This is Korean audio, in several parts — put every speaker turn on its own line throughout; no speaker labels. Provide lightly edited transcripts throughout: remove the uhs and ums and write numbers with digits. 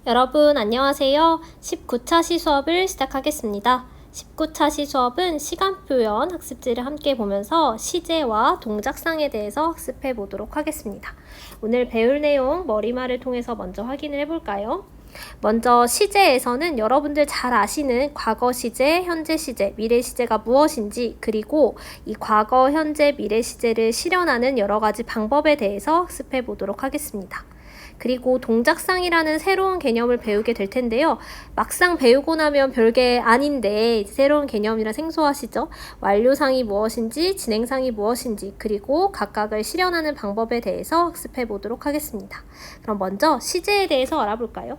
여러분 안녕하세요. 19차 시수업을 시작하겠습니다. 19차 시수업은 시간표현 학습지를 함께 보면서 시제와 동작상에 대해서 학습해 보도록 하겠습니다. 오늘 배울 내용 머리말을 통해서 먼저 확인을 해볼까요? 먼저 시제에서는 여러분들 잘 아시는 과거 시제, 현재 시제, 미래 시제가 무엇인지, 그리고 이 과거, 현재, 미래 시제를 실현하는 여러 가지 방법에 대해서 학습해 보도록 하겠습니다. 그리고 동작상이라는 새로운 개념을 배우게 될 텐데요. 막상 배우고 나면 별게 아닌데 새로운 개념이라 생소하시죠? 완료상이 무엇인지, 진행상이 무엇인지, 그리고 각각을 실현하는 방법에 대해서 학습해 보도록 하겠습니다. 그럼 먼저 시제에 대해서 알아볼까요?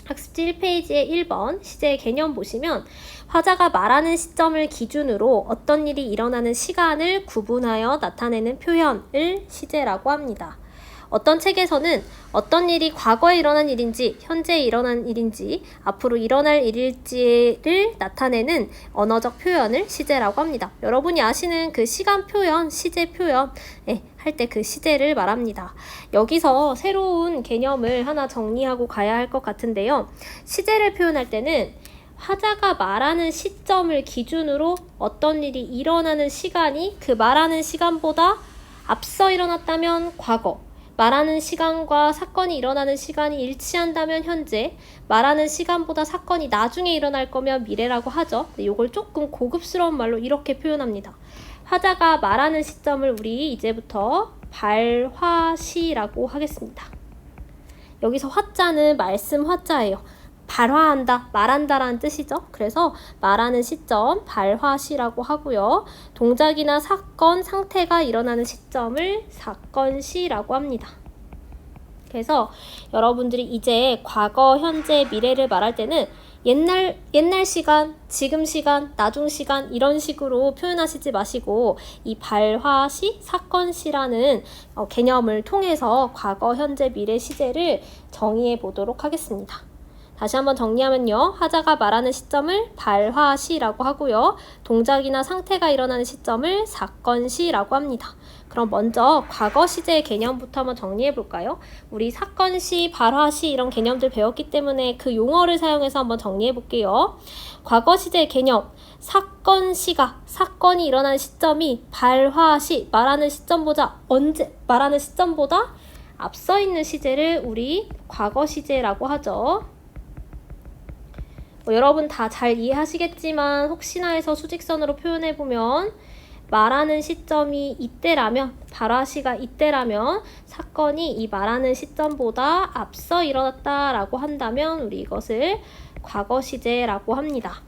학습지 1페이지의 1번 시제의 개념 보시면 화자가 말하는 시점을 기준으로 어떤 일이 일어나는 시간을 구분하여 나타내는 표현을 시제라고 합니다. 어떤 책에서는 어떤 일이 과거에 일어난 일인지, 현재에 일어난 일인지, 앞으로 일어날 일일지를 나타내는 언어적 표현을 시제라고 합니다. 여러분이 아시는 그 시간 표현, 시제 표현 할 때 그 시제를 말합니다. 여기서 새로운 개념을 하나 정리하고 가야 할 것 같은데요. 시제를 표현할 때는 화자가 말하는 시점을 기준으로 어떤 일이 일어나는 시간이 그 말하는 시간보다 앞서 일어났다면 과거, 말하는 시간과 사건이 일어나는 시간이 일치한다면 현재, 말하는 시간보다 사건이 나중에 일어날 거면 미래라고 하죠. 이걸 조금 고급스러운 말로 이렇게 표현합니다. 화자가 말하는 시점을 우리 이제부터 발화시라고 하겠습니다. 여기서 화자는 말씀 화자예요. 발화한다, 말한다라는 뜻이죠. 그래서 말하는 시점, 발화시라고 하고요. 동작이나 사건, 상태가 일어나는 시점을 사건시라고 합니다. 그래서 여러분들이 이제 과거, 현재, 미래를 말할 때는 옛날 시간, 지금 시간, 나중 시간 이런 식으로 표현하시지 마시고 이 발화시, 사건시라는 개념을 통해서 과거, 현재, 미래 시제를 정의해 보도록 하겠습니다. 다시 한번 정리하면요. 화자가 말하는 시점을 발화시라고 하고요. 동작이나 상태가 일어나는 시점을 사건시라고 합니다. 그럼 먼저 과거 시제의 개념부터 한번 정리해 볼까요? 우리 사건시, 발화시 이런 개념들 배웠기 때문에 그 용어를 사용해서 한번 정리해 볼게요. 과거 시제의 개념, 사건시가 사건이 일어나는 시점이 발화시, 말하는 시점보다 앞서 있는 시제를 우리 과거 시제라고 하죠. 여러분 다 잘 이해하시겠지만 혹시나 해서 수직선으로 표현해보면 말하는 시점이 이때라면, 발화시가 이때라면 사건이 이 말하는 시점보다 앞서 일어났다라고 한다면 우리 이것을 과거 시제라고 합니다.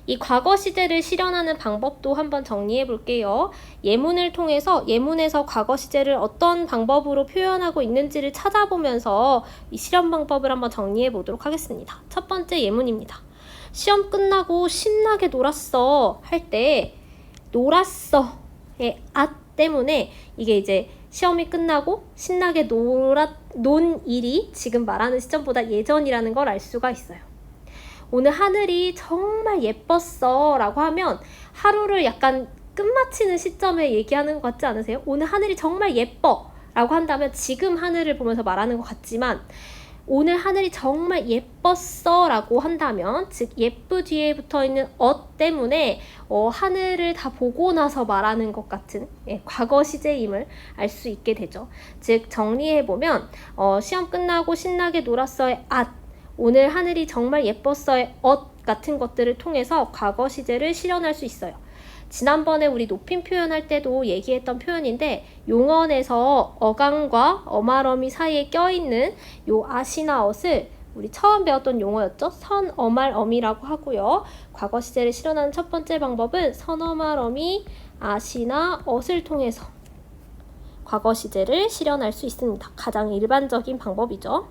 이 과거 시제를 실현하는 방법도 한번 정리해 볼게요. 예문을 통해서 예문에서 과거 시제를 어떤 방법으로 표현하고 있는지를 찾아보면서 이 실현 방법을 한번 정리해 보도록 하겠습니다. 첫 번째 예문입니다. 시험 끝나고 신나게 놀았어 할 때 놀았어의 때문에 이게 이제 시험이 끝나고 신나게 논 일이 지금 말하는 시점보다 예전이라는 걸 알 수가 있어요. 오늘 하늘이 정말 예뻤어 라고 하면 하루를 약간 끝마치는 시점에 얘기하는 것 같지 않으세요? 오늘 하늘이 정말 예뻐 라고 한다면 지금 하늘을 보면서 말하는 것 같지만 오늘 하늘이 정말 예뻤어 라고 한다면 즉 예쁘 뒤에 붙어있는 때문에 하늘을 다 보고 나서 말하는 것 같은 과거 시제임을 알 수 있게 되죠. 즉 정리해보면 시험 끝나고 신나게 놀았어의 오늘 하늘이 정말 예뻤어의 같은 것들을 통해서 과거 시제를 실현할 수 있어요. 지난번에 우리 높임 표현할 때도 얘기했던 표현인데 용언에서 어강과 어말어미 사이에 껴있는 요 아시나 엇을 우리 처음 배웠던 용어였죠. 선어말어미라고 하고요. 과거 시제를 실현하는 첫 번째 방법은 선어말어미 아시나 엇을 통해서 과거 시제를 실현할 수 있습니다. 가장 일반적인 방법이죠.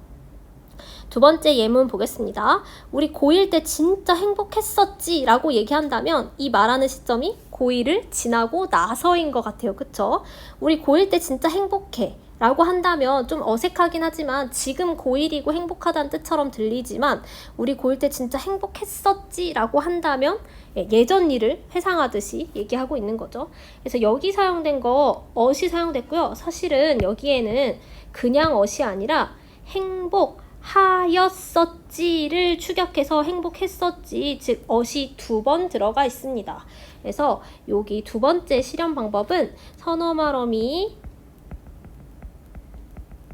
두 번째 예문 보겠습니다. 우리 고1 때 진짜 행복했었지 라고 얘기한다면 이 말하는 시점이 고1을 지나고 나서인 것 같아요. 그쵸? 우리 고1 때 진짜 행복해 라고 한다면 좀 어색하긴 하지만 지금 고1이고 행복하다는 뜻처럼 들리지만 우리 고1 때 진짜 행복했었지 라고 한다면 예전 일을 회상하듯이 얘기하고 있는 거죠. 그래서 여기 사용된 거 엇이 사용됐고요. 사실은 여기에는 그냥 엇이 아니라 행복, 하였었지를 축약해서 행복했었지, 즉 어시 2번 들어가 있습니다. 그래서 여기 2번째 실현 방법은 선어말어미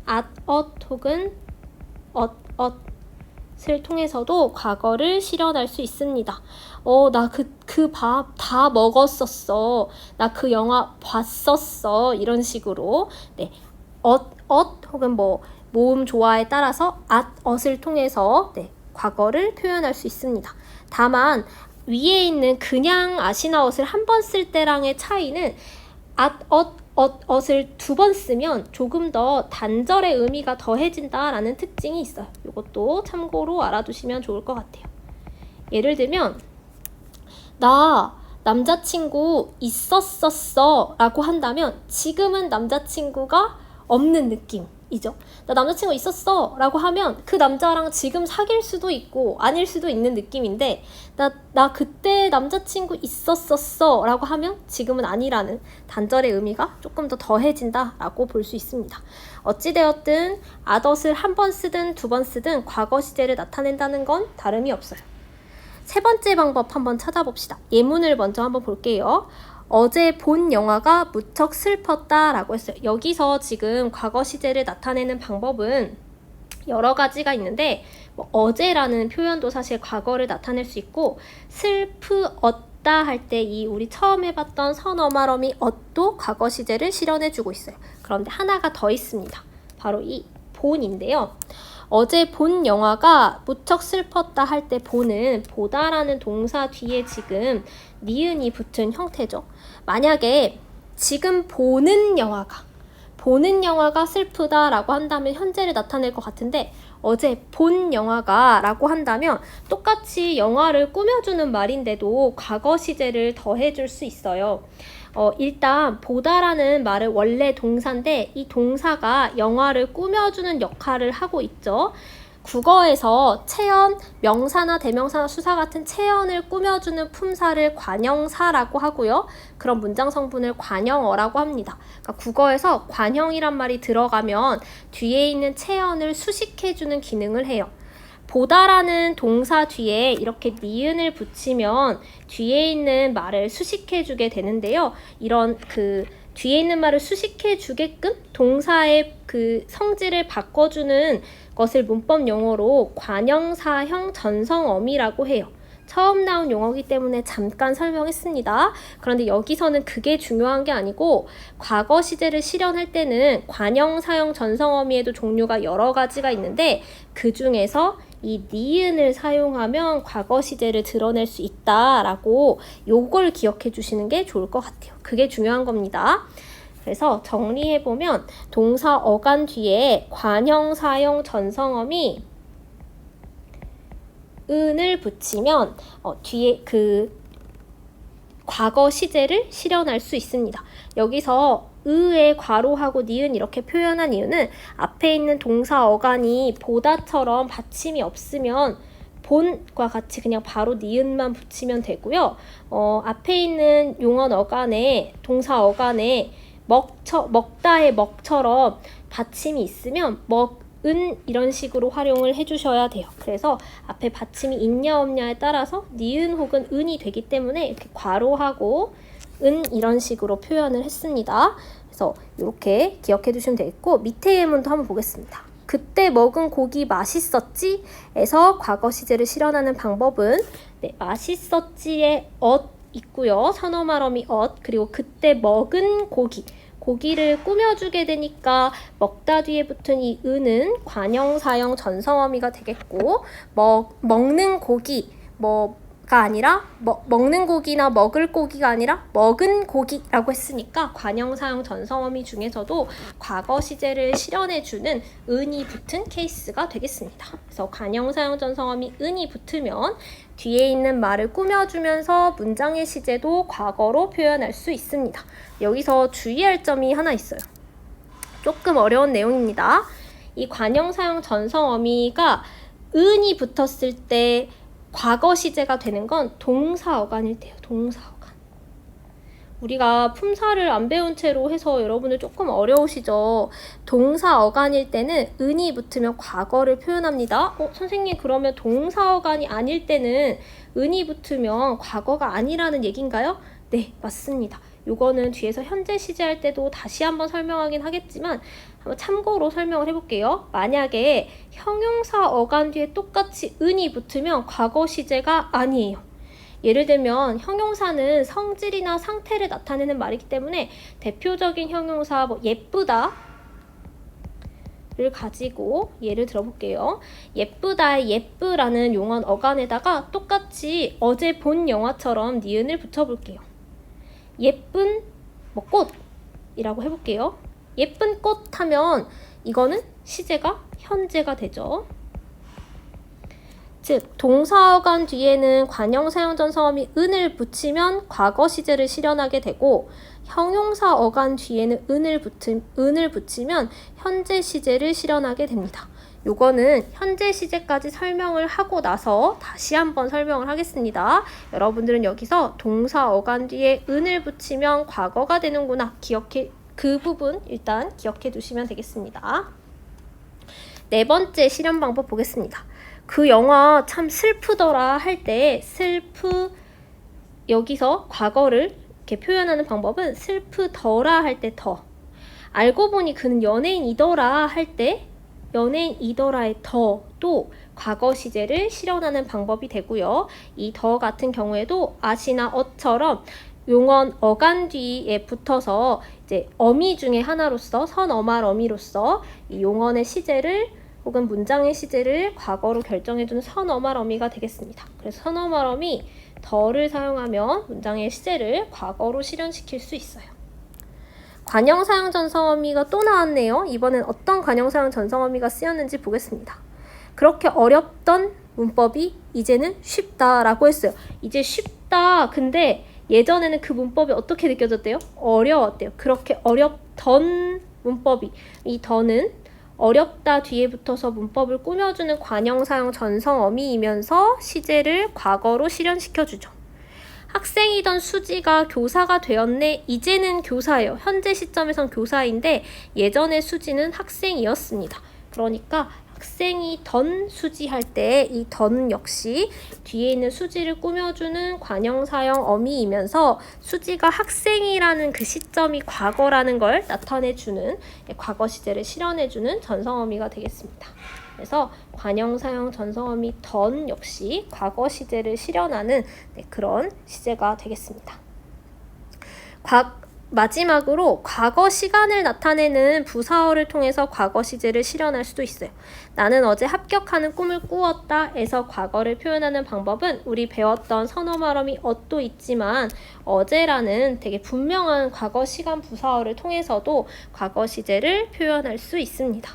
at, 혹은 을 통해서도 과거를 실현할 수 있습니다. 나 그 밥 다 먹었었어. 나 그 영화 봤었어. 이런 식으로 네, 혹은 뭐 모음 조화에 따라서 at을 통해서 네, 과거를 표현할 수 있습니다. 다만 위에 있는 그냥 아시나웃을 한 번 쓸 때랑의 차이는 을 2번 쓰면 조금 더 단절의 의미가 더해진다라는 특징이 있어요. 이것도 참고로 알아두시면 좋을 것 같아요. 예를 들면 나 남자친구 있었었어 라고 한다면 지금은 남자친구가 없는 느낌이죠. 나 남자친구 있었어 라고 하면 그 남자랑 지금 사귈 수도 있고 아닐 수도 있는 느낌인데 나 그때 남자친구 있었었어 라고 하면 지금은 아니라는 단절의 의미가 조금 더 더해진다 라고 볼 수 있습니다. 어찌되었든 at을 한 번 쓰든 2번 쓰든 과거 시제를 나타낸다는 건 다름이 없어요. 세 번째 방법 한번 찾아봅시다. 예문을 먼저 한번 볼게요. 어제 본 영화가 무척 슬펐다 라고 했어요. 여기서 지금 과거 시제를 나타내는 방법은 여러 가지가 있는데 어제라는 표현도 사실 과거를 나타낼 수 있고 슬프었다 할 때 이 우리 처음 해봤던 선어말어미 엇도 과거 시제를 실현해주고 있어요. 그런데 하나가 더 있습니다. 바로 이 본인데요. 어제 본 영화가 무척 슬펐다 할 때 본은 보다라는 동사 뒤에 지금 니은이 붙은 형태죠. 만약에 지금 보는 영화가 슬프다라고 한다면 현재를 나타낼 것 같은데 어제 본 영화가 라고 한다면 똑같이 영화를 꾸며주는 말인데도 과거 시제를 더해줄 수 있어요. 일단 보다라는 말은 원래 동사인데 이 동사가 영화를 꾸며주는 역할을 하고 있죠. 국어에서 체언, 명사나 대명사나 수사 같은 체언을 꾸며주는 품사를 관형사라고 하고요. 그런 문장 성분을 관형어라고 합니다. 그러니까 국어에서 관형이란 말이 들어가면 뒤에 있는 체언을 수식해주는 기능을 해요. 보다라는 동사 뒤에 이렇게 니은을 붙이면 뒤에 있는 말을 수식해주게 되는데요. 이런 뒤에 있는 말을 수식해주게끔 동사의 성질을 바꿔주는 것을 문법 용어로 관형사형 전성어미라고 해요. 처음 나온 용어이기 때문에 잠깐 설명했습니다. 그런데 여기서는 그게 중요한 게 아니고 과거 시제를 실현할 때는 관형사형 전성어미에도 종류가 여러 가지가 있는데 그 중에서 이 니은을 사용하면 과거 시제를 드러낼 수 있다라고 요걸 기억해 주시는 게 좋을 것 같아요. 그게 중요한 겁니다. 그래서 정리해보면 동사 어간 뒤에 관형사형 전성어미 은을 붙이면 뒤에 과거 시제를 실현할 수 있습니다. 여기서 의에 괄호하고 니은 이렇게 표현한 이유는 앞에 있는 동사 어간이 보다처럼 받침이 없으면 본과 같이 그냥 바로 니은만 붙이면 되고요. 앞에 있는 용언 어간에 동사 어간에 먹다의 먹처럼 받침이 있으면 먹은 이런 식으로 활용을 해주셔야 돼요. 그래서 앞에 받침이 있냐 없냐에 따라서 니은 혹은 은이 되기 때문에 이렇게 괄호하고 은 이런 식으로 표현을 했습니다. 그래서 이렇게 기억해 주시면 되겠고 밑에 예문도 한번 보겠습니다. 그때 먹은 고기 맛있었지? 에서 과거 시제를 실현하는 방법은 맛있었지에 있고요. 선어말어미 그리고 그때 먹은 고기를 꾸며주게 되니까 먹다 뒤에 붙은 이 은은 관형사형 전성어미가 되겠고 먹는 고기 가 아니라 먹는 고기나 먹을 고기가 아니라 먹은 고기라고 했으니까 관형사형 전성어미 중에서도 과거 시제를 실현해주는 은이 붙은 케이스가 되겠습니다. 그래서 관형사형 전성어미 은이 붙으면 뒤에 있는 말을 꾸며주면서 문장의 시제도 과거로 표현할 수 있습니다. 여기서 주의할 점이 하나 있어요. 조금 어려운 내용입니다. 이 관형사형 전성어미가 은이 붙었을 때 과거 시제가 되는 건 동사 어간일 때요. 동사 어간. 우리가 품사를 안 배운 채로 해서 여러분들 조금 어려우시죠? 동사 어간일 때는 은이 붙으면 과거를 표현합니다. 선생님 그러면 동사 어간이 아닐 때는 은이 붙으면 과거가 아니라는 얘기인가요? 네, 맞습니다. 요거는 뒤에서 현재 시제 할 때도 다시 한번 설명하긴 하겠지만 한번 참고로 설명을 해볼게요. 만약에 형용사 어간 뒤에 똑같이 은이 붙으면 과거 시제가 아니에요. 예를 들면 형용사는 성질이나 상태를 나타내는 말이기 때문에 대표적인 형용사 예쁘다 를 가지고 예를 들어볼게요. 예쁘다의 예쁘라는 용언 어간에다가 똑같이 어제 본 영화처럼 니은을 붙여볼게요. 예쁜 꽃이라고 해볼게요. 예쁜 꽃 하면 이거는 시제가 현재가 되죠. 즉 동사어간 뒤에는 관형사용전성어미 은을 붙이면 과거 시제를 실현하게 되고 형용사어간 뒤에는 은을 붙이면 현재 시제를 실현하게 됩니다. 요거는 현재 시제까지 설명을 하고 나서 다시 한번 설명을 하겠습니다. 여러분들은 여기서 동사어간 뒤에 은을 붙이면 과거가 되는구나. 그 부분 일단 기억해 두시면 되겠습니다. 네 번째 실현 방법 보겠습니다. 그 영화 참 슬프더라 할 때 여기서 과거를 이렇게 표현하는 방법은 슬프더라 할 때 더. 알고 보니 그는 연예인이더라 할 때 연예인이더라의 더도 과거 시제를 실현하는 방법이 되고요. 이 더 같은 경우에도 아시나 어처럼 용언 어간 뒤에 붙어서 이제 어미 중에 하나로서 선어말 어미로서 이 용언의 시제를 혹은 문장의 시제를 과거로 결정해주는 선어말 어미가 되겠습니다. 그래서 선어말 어미 더를 사용하면 문장의 시제를 과거로 실현시킬 수 있어요. 관형사용 전성어미가 또 나왔네요. 이번엔 어떤 관형사용 전성어미가 쓰였는지 보겠습니다. 그렇게 어렵던 문법이 이제는 쉽다라고 했어요. 이제 쉽다. 근데 예전에는 그 문법이 어떻게 느껴졌대요? 어려웠대요. 그렇게 어렵던 문법이, 이 더는 어렵다 뒤에 붙어서 문법을 꾸며주는 관형사용 전성어미이면서 시제를 과거로 실현시켜주죠. 학생이던 수지가 교사가 되었네. 이제는 교사예요. 현재 시점에선 교사인데 예전에 수지는 학생이었습니다. 그러니까 학생이던 수지 할 때 이 던 역시 뒤에 있는 수지를 꾸며주는 관형사용 어미이면서 수지가 학생이라는 그 시점이 과거라는 걸 나타내주는 과거 시제를 실현해주는 전성어미가 되겠습니다. 그래서 관형사용 전성어미 던 역시 과거 시제를 실현하는 그런 시제가 되겠습니다. 마지막으로 과거 시간을 나타내는 부사어를 통해서 과거 시제를 실현할 수도 있어요. 나는 어제 합격하는 꿈을 꾸었다 에서 과거를 표현하는 방법은 우리 배웠던 선어말어미 엇도 있지만 어제라는 되게 분명한 과거 시간 부사어를 통해서도 과거 시제를 표현할 수 있습니다.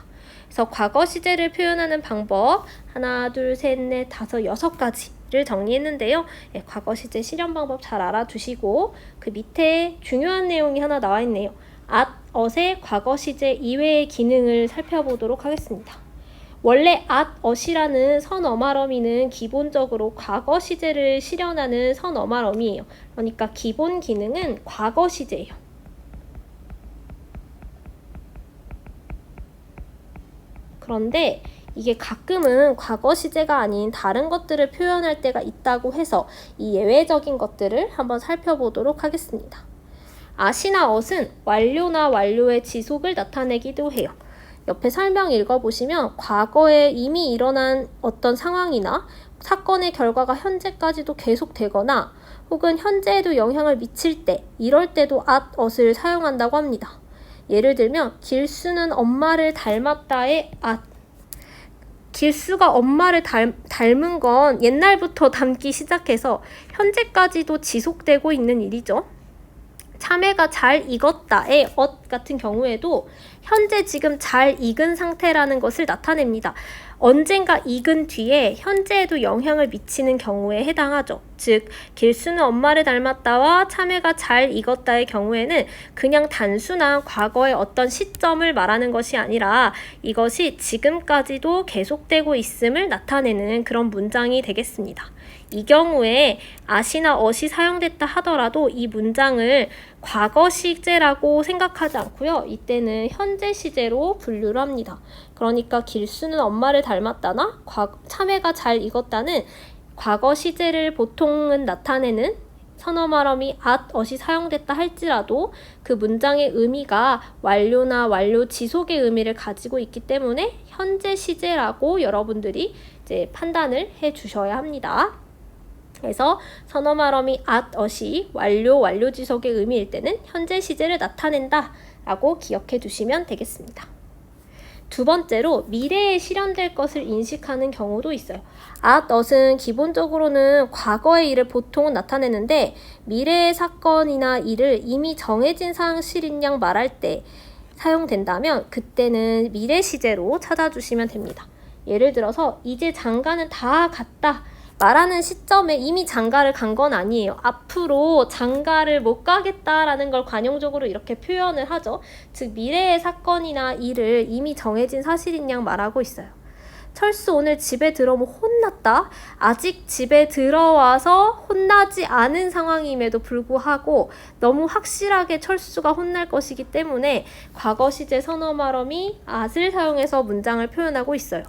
그래서 과거 시제를 표현하는 방법 하나, 둘, 셋, 넷, 다섯, 6가지를 정리했는데요. 과거 시제 실현 방법 잘 알아두시고 그 밑에 중요한 내용이 하나 나와 있네요. 엇의 과거 시제 이외의 기능을 살펴보도록 하겠습니다. 원래 엇이라는 선어말어미는 기본적으로 과거 시제를 실현하는 선어말어미예요. 그러니까 기본 기능은 과거 시제예요. 그런데 이게 가끔은 과거 시제가 아닌 다른 것들을 표현할 때가 있다고 해서 이 예외적인 것들을 한번 살펴보도록 하겠습니다. 아시나 엇은 완료나 완료의 지속을 나타내기도 해요. 옆에 설명 읽어보시면 과거에 이미 일어난 어떤 상황이나 사건의 결과가 현재까지도 계속되거나 혹은 현재에도 영향을 미칠 때 이럴 때도 엇을 사용한다고 합니다. 예를 들면 길수는 엄마를 닮았다의 길수가 엄마를 닮은 건 옛날부터 닮기 시작해서 현재까지도 지속되고 있는 일이죠. 참외가 잘 익었다의 엇 같은 경우에도 현재 지금 잘 익은 상태라는 것을 나타냅니다. 언젠가 익은 뒤에 현재에도 영향을 미치는 경우에 해당하죠. 즉 길수는 엄마를 닮았다와 참외가 잘 익었다의 경우에는 그냥 단순한 과거의 어떤 시점을 말하는 것이 아니라 이것이 지금까지도 계속되고 있음을 나타내는 그런 문장이 되겠습니다. 이 경우에 아시나 엇이 사용됐다 하더라도 이 문장을 과거 시제라고 생각하지 않고요. 이때는 현재 시제로 분류를 합니다. 그러니까 길수는 엄마를 닮았다나 참외가 잘 익었다는 과거 시제를 보통은 나타내는 선어 말음이 at이 사용됐다 할지라도 그 문장의 의미가 완료나 완료 지속의 의미를 가지고 있기 때문에 현재 시제라고 여러분들이 이제 판단을 해 주셔야 합니다. 그래서 선어 말음이 at이 완료 지속의 의미일 때는 현재 시제를 나타낸다 라고 기억해 두시면 되겠습니다. 두 번째로 미래에 실현될 것을 인식하는 경우도 있어요. at은 기본적으로는 과거의 일을 보통은 나타내는데 미래의 사건이나 일을 이미 정해진 사실인 양 말할 때 사용된다면 그때는 미래 시제로 찾아주시면 됩니다. 예를 들어서 이제 장가는 다 갔다 말하는 시점에 이미 장가를 간 건 아니에요. 앞으로 장가를 못 가겠다라는 걸 관용적으로 이렇게 표현을 하죠. 즉 미래의 사건이나 일을 이미 정해진 사실인 양 말하고 있어요. 철수 오늘 집에 들어오면 혼났다. 아직 집에 들어와서 혼나지 않은 상황임에도 불구하고 너무 확실하게 철수가 혼날 것이기 때문에 과거 시제 선어 말음이 at을 사용해서 문장을 표현하고 있어요.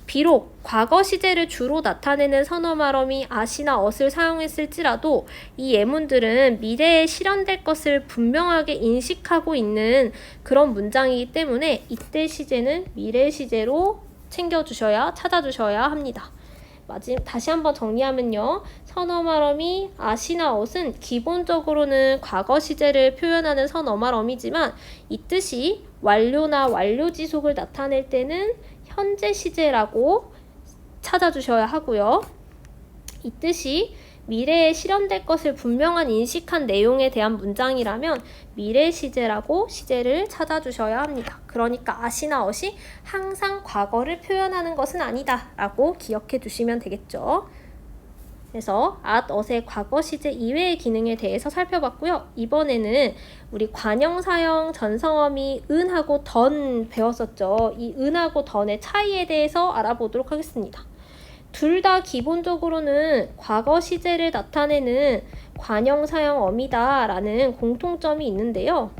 비록 과거 시제를 주로 나타내는 선어 말음이 at이나 ot을 사용했을지라도 이 예문들은 미래에 실현될 것을 분명하게 인식하고 있는 그런 문장이기 때문에 이때 시제는 미래 시제로 찾아주셔야 합니다. 다시 한번 정리하면요. 선어 말음이 at이나 ot은 기본적으로는 과거 시제를 표현하는 선어 말음이지만 이 뜻이 완료나 완료 지속을 나타낼 때는 현재 시제라고 찾아주셔야 하고요. 이 뜻이 미래에 실현될 것을 분명한 인식한 내용에 대한 문장이라면 미래 시제라고 시제를 찾아주셔야 합니다. 그러니까 at이나 ot이 항상 과거를 표현하는 것은 아니다 라고 기억해 두시면 되겠죠. 그래서 at, ot의 과거 시제 이외의 기능에 대해서 살펴봤고요. 이번에는 우리 관형, 사형, 전성어미 은하고 던 배웠었죠. 이 은하고 던의 차이에 대해서 알아보도록 하겠습니다. 둘 다 기본적으로는 과거 시제를 나타내는 관형, 사형, 어미다 라는 공통점이 있는데요.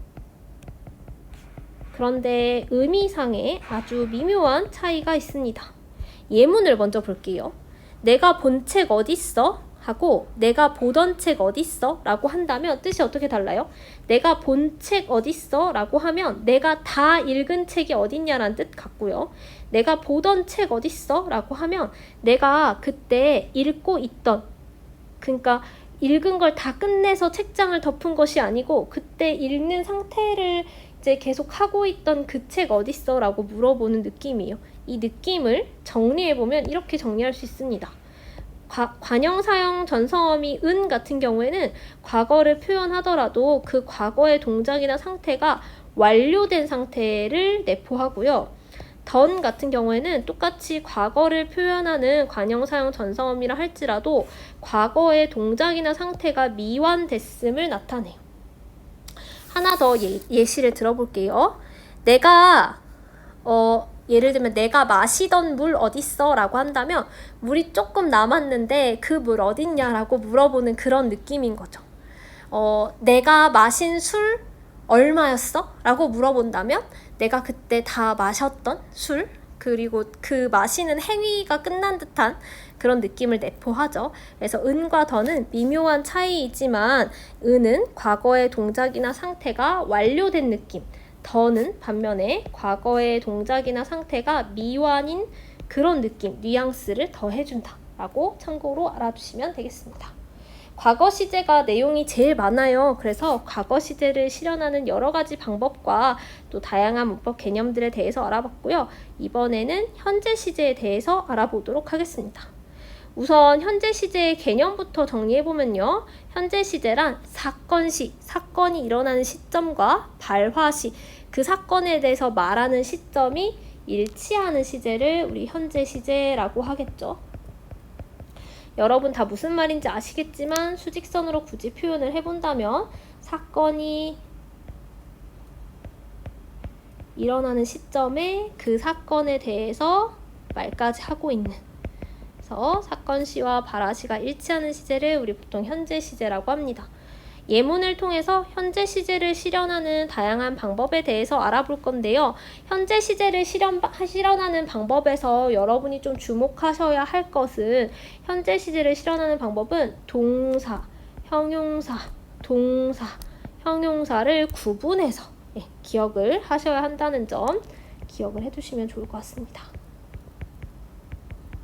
그런데 의미상에 아주 미묘한 차이가 있습니다. 예문을 먼저 볼게요. 내가 본 책 어딨어? 하고 내가 보던 책 어딨어? 라고 한다면 뜻이 어떻게 달라요? 내가 본 책 어딨어? 라고 하면 내가 다 읽은 책이 어딨냐라는 뜻 같고요. 내가 보던 책 어딨어? 라고 하면 내가 그때 읽고 있던, 그러니까 읽은 걸 다 끝내서 책장을 덮은 것이 아니고 그때 읽는 상태를 이제 계속 하고 있던 그 책 어딨어? 라고 물어보는 느낌이에요. 이 느낌을 정리해보면 이렇게 정리할 수 있습니다. 관형, 사형, 전성어미 은 같은 경우에는 과거를 표현하더라도 그 과거의 동작이나 상태가 완료된 상태를 내포하고요. 던 같은 경우에는 똑같이 과거를 표현하는 관형, 사형, 전성어미라 할지라도 과거의 동작이나 상태가 미완됐음을 나타내요. 하나 더 예시를 들어볼게요. 예를 들면 내가 마시던 물 어딨어? 라고 한다면 물이 조금 남았는데 그 물 어딨냐? 라고 물어보는 그런 느낌인 거죠. 내가 마신 술 얼마였어? 라고 물어본다면 내가 그때 다 마셨던 술, 그리고 그 마시는 행위가 끝난 듯한 그런 느낌을 내포하죠. 그래서 은과 던은 미묘한 차이이지만 은은 과거의 동작이나 상태가 완료된 느낌, 더는 반면에 과거의 동작이나 상태가 미완인 그런 느낌, 뉘앙스를 더해준다 라고 참고로 알아두시면 되겠습니다. 과거 시제가 내용이 제일 많아요. 그래서 과거 시제를 실현하는 여러 가지 방법과 또 다양한 문법 개념들에 대해서 알아봤고요. 이번에는 현재 시제에 대해서 알아보도록 하겠습니다. 우선 현재 시제의 개념부터 정리해보면요. 현재 시제란 사건시, 사건이 일어나는 시점과 발화시, 그 사건에 대해서 말하는 시점이 일치하는 시제를 우리 현재 시제라고 하겠죠. 여러분 다 무슨 말인지 아시겠지만 수직선으로 굳이 표현을 해본다면 사건이 일어나는 시점에 그 사건에 대해서 말까지 하고 있는, 그래서 사건시와 발화시가 일치하는 시제를 우리 보통 현재 시제라고 합니다. 예문을 통해서 현재 시제를 실현하는 다양한 방법에 대해서 알아볼 건데요. 현재 시제를 실현하는 방법에서 여러분이 좀 주목하셔야 할 것은 현재 시제를 실현하는 방법은 동사, 형용사, 동사, 형용사를 구분해서 기억을 하셔야 한다는 점 기억을 해두시면 좋을 것 같습니다.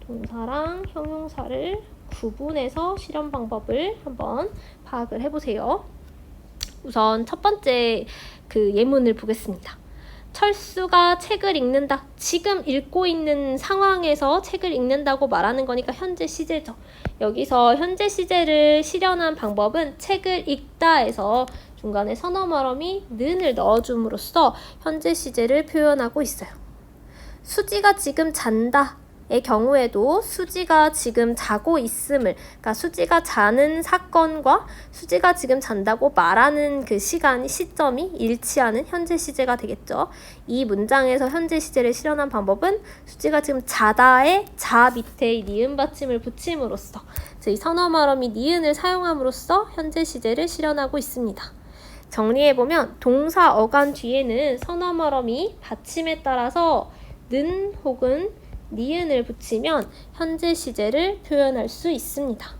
동사랑 형용사를 구분해서 실현 방법을 한번 파악을 해보세요. 우선 첫 번째 그 예문을 보겠습니다. 철수가 책을 읽는다. 지금 읽고 있는 상황에서 책을 읽는다고 말하는 거니까 현재 시제죠. 여기서 현재 시제를 실현한 방법은 책을 읽다에서 중간에 선어 말어미 는을 넣어줌으로써 현재 시제를 표현하고 있어요. 수지가 지금 잔다. 의 경우에도 수지가 지금 자고 있음을, 그러니까 수지가 자는 사건과 수지가 지금 잔다고 말하는 그 시점이 일치하는 현재 시제가 되겠죠. 이 문장에서 현재 시제를 실현한 방법은 수지가 지금 자다의 자 밑에 니은 받침을 붙임으로써, 이 선어 말어미 니은을 사용함으로써 현재 시제를 실현하고 있습니다. 정리해보면 동사 어간 뒤에는 선어 말어미 받침에 따라서 는 혹은 니은을 붙이면 현재 시제를 표현할 수 있습니다.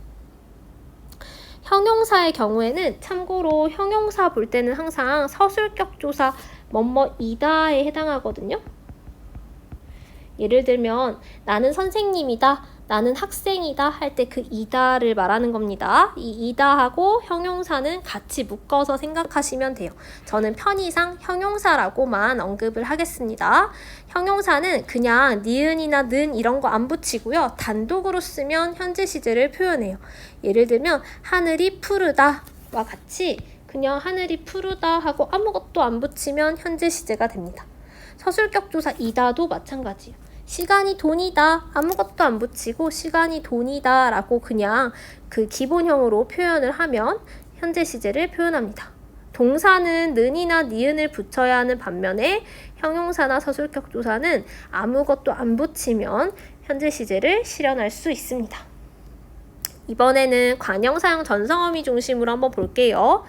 형용사의 경우에는 참고로 형용사 볼 때는 항상 서술격 조사 뭐뭐이다에 해당하거든요. 예를 들면 나는 선생님이다, 나는 학생이다 할 때 그 이다를 말하는 겁니다. 이 이다하고 형용사는 같이 묶어서 생각하시면 돼요. 저는 편의상 형용사라고만 언급을 하겠습니다. 형용사는 그냥 니은이나 는 이런 거 안 붙이고요. 단독으로 쓰면 현재 시제를 표현해요. 예를 들면 하늘이 푸르다와 같이 그냥 하늘이 푸르다 하고 아무것도 안 붙이면 현재 시제가 됩니다. 서술격 조사 이다도 마찬가지예요. 시간이 돈이다 아무것도 안 붙이고 시간이 돈이다 라고 그냥 그 기본형으로 표현을 하면 현재 시제를 표현합니다. 동사는 는이나 니은을 붙여야 하는 반면에 형용사나 서술격 조사는 아무것도 안 붙이면 현재 시제를 실현할 수 있습니다. 이번에는 관형사형 전성어미 중심으로 한번 볼게요.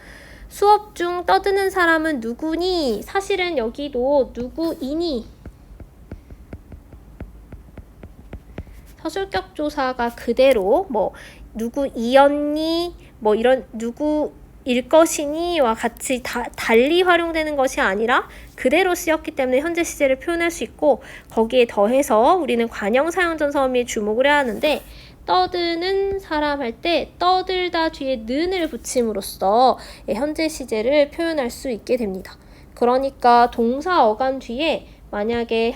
수업 중 떠드는 사람은 누구니? 사실은 여기도 누구이니? 서술격 조사가 그대로 누구이었니? 이런 누구일 것이니와 같이 달리 활용되는 것이 아니라 그대로 쓰였기 때문에 현재 시제를 표현할 수 있고 거기에 더해서 우리는 관형사형 전성어미에 주목을 해야 하는데 떠드는 사람 할 때 떠들다 뒤에 는을 붙임으로써 현재 시제를 표현할 수 있게 됩니다. 그러니까 동사 어간 뒤에 만약에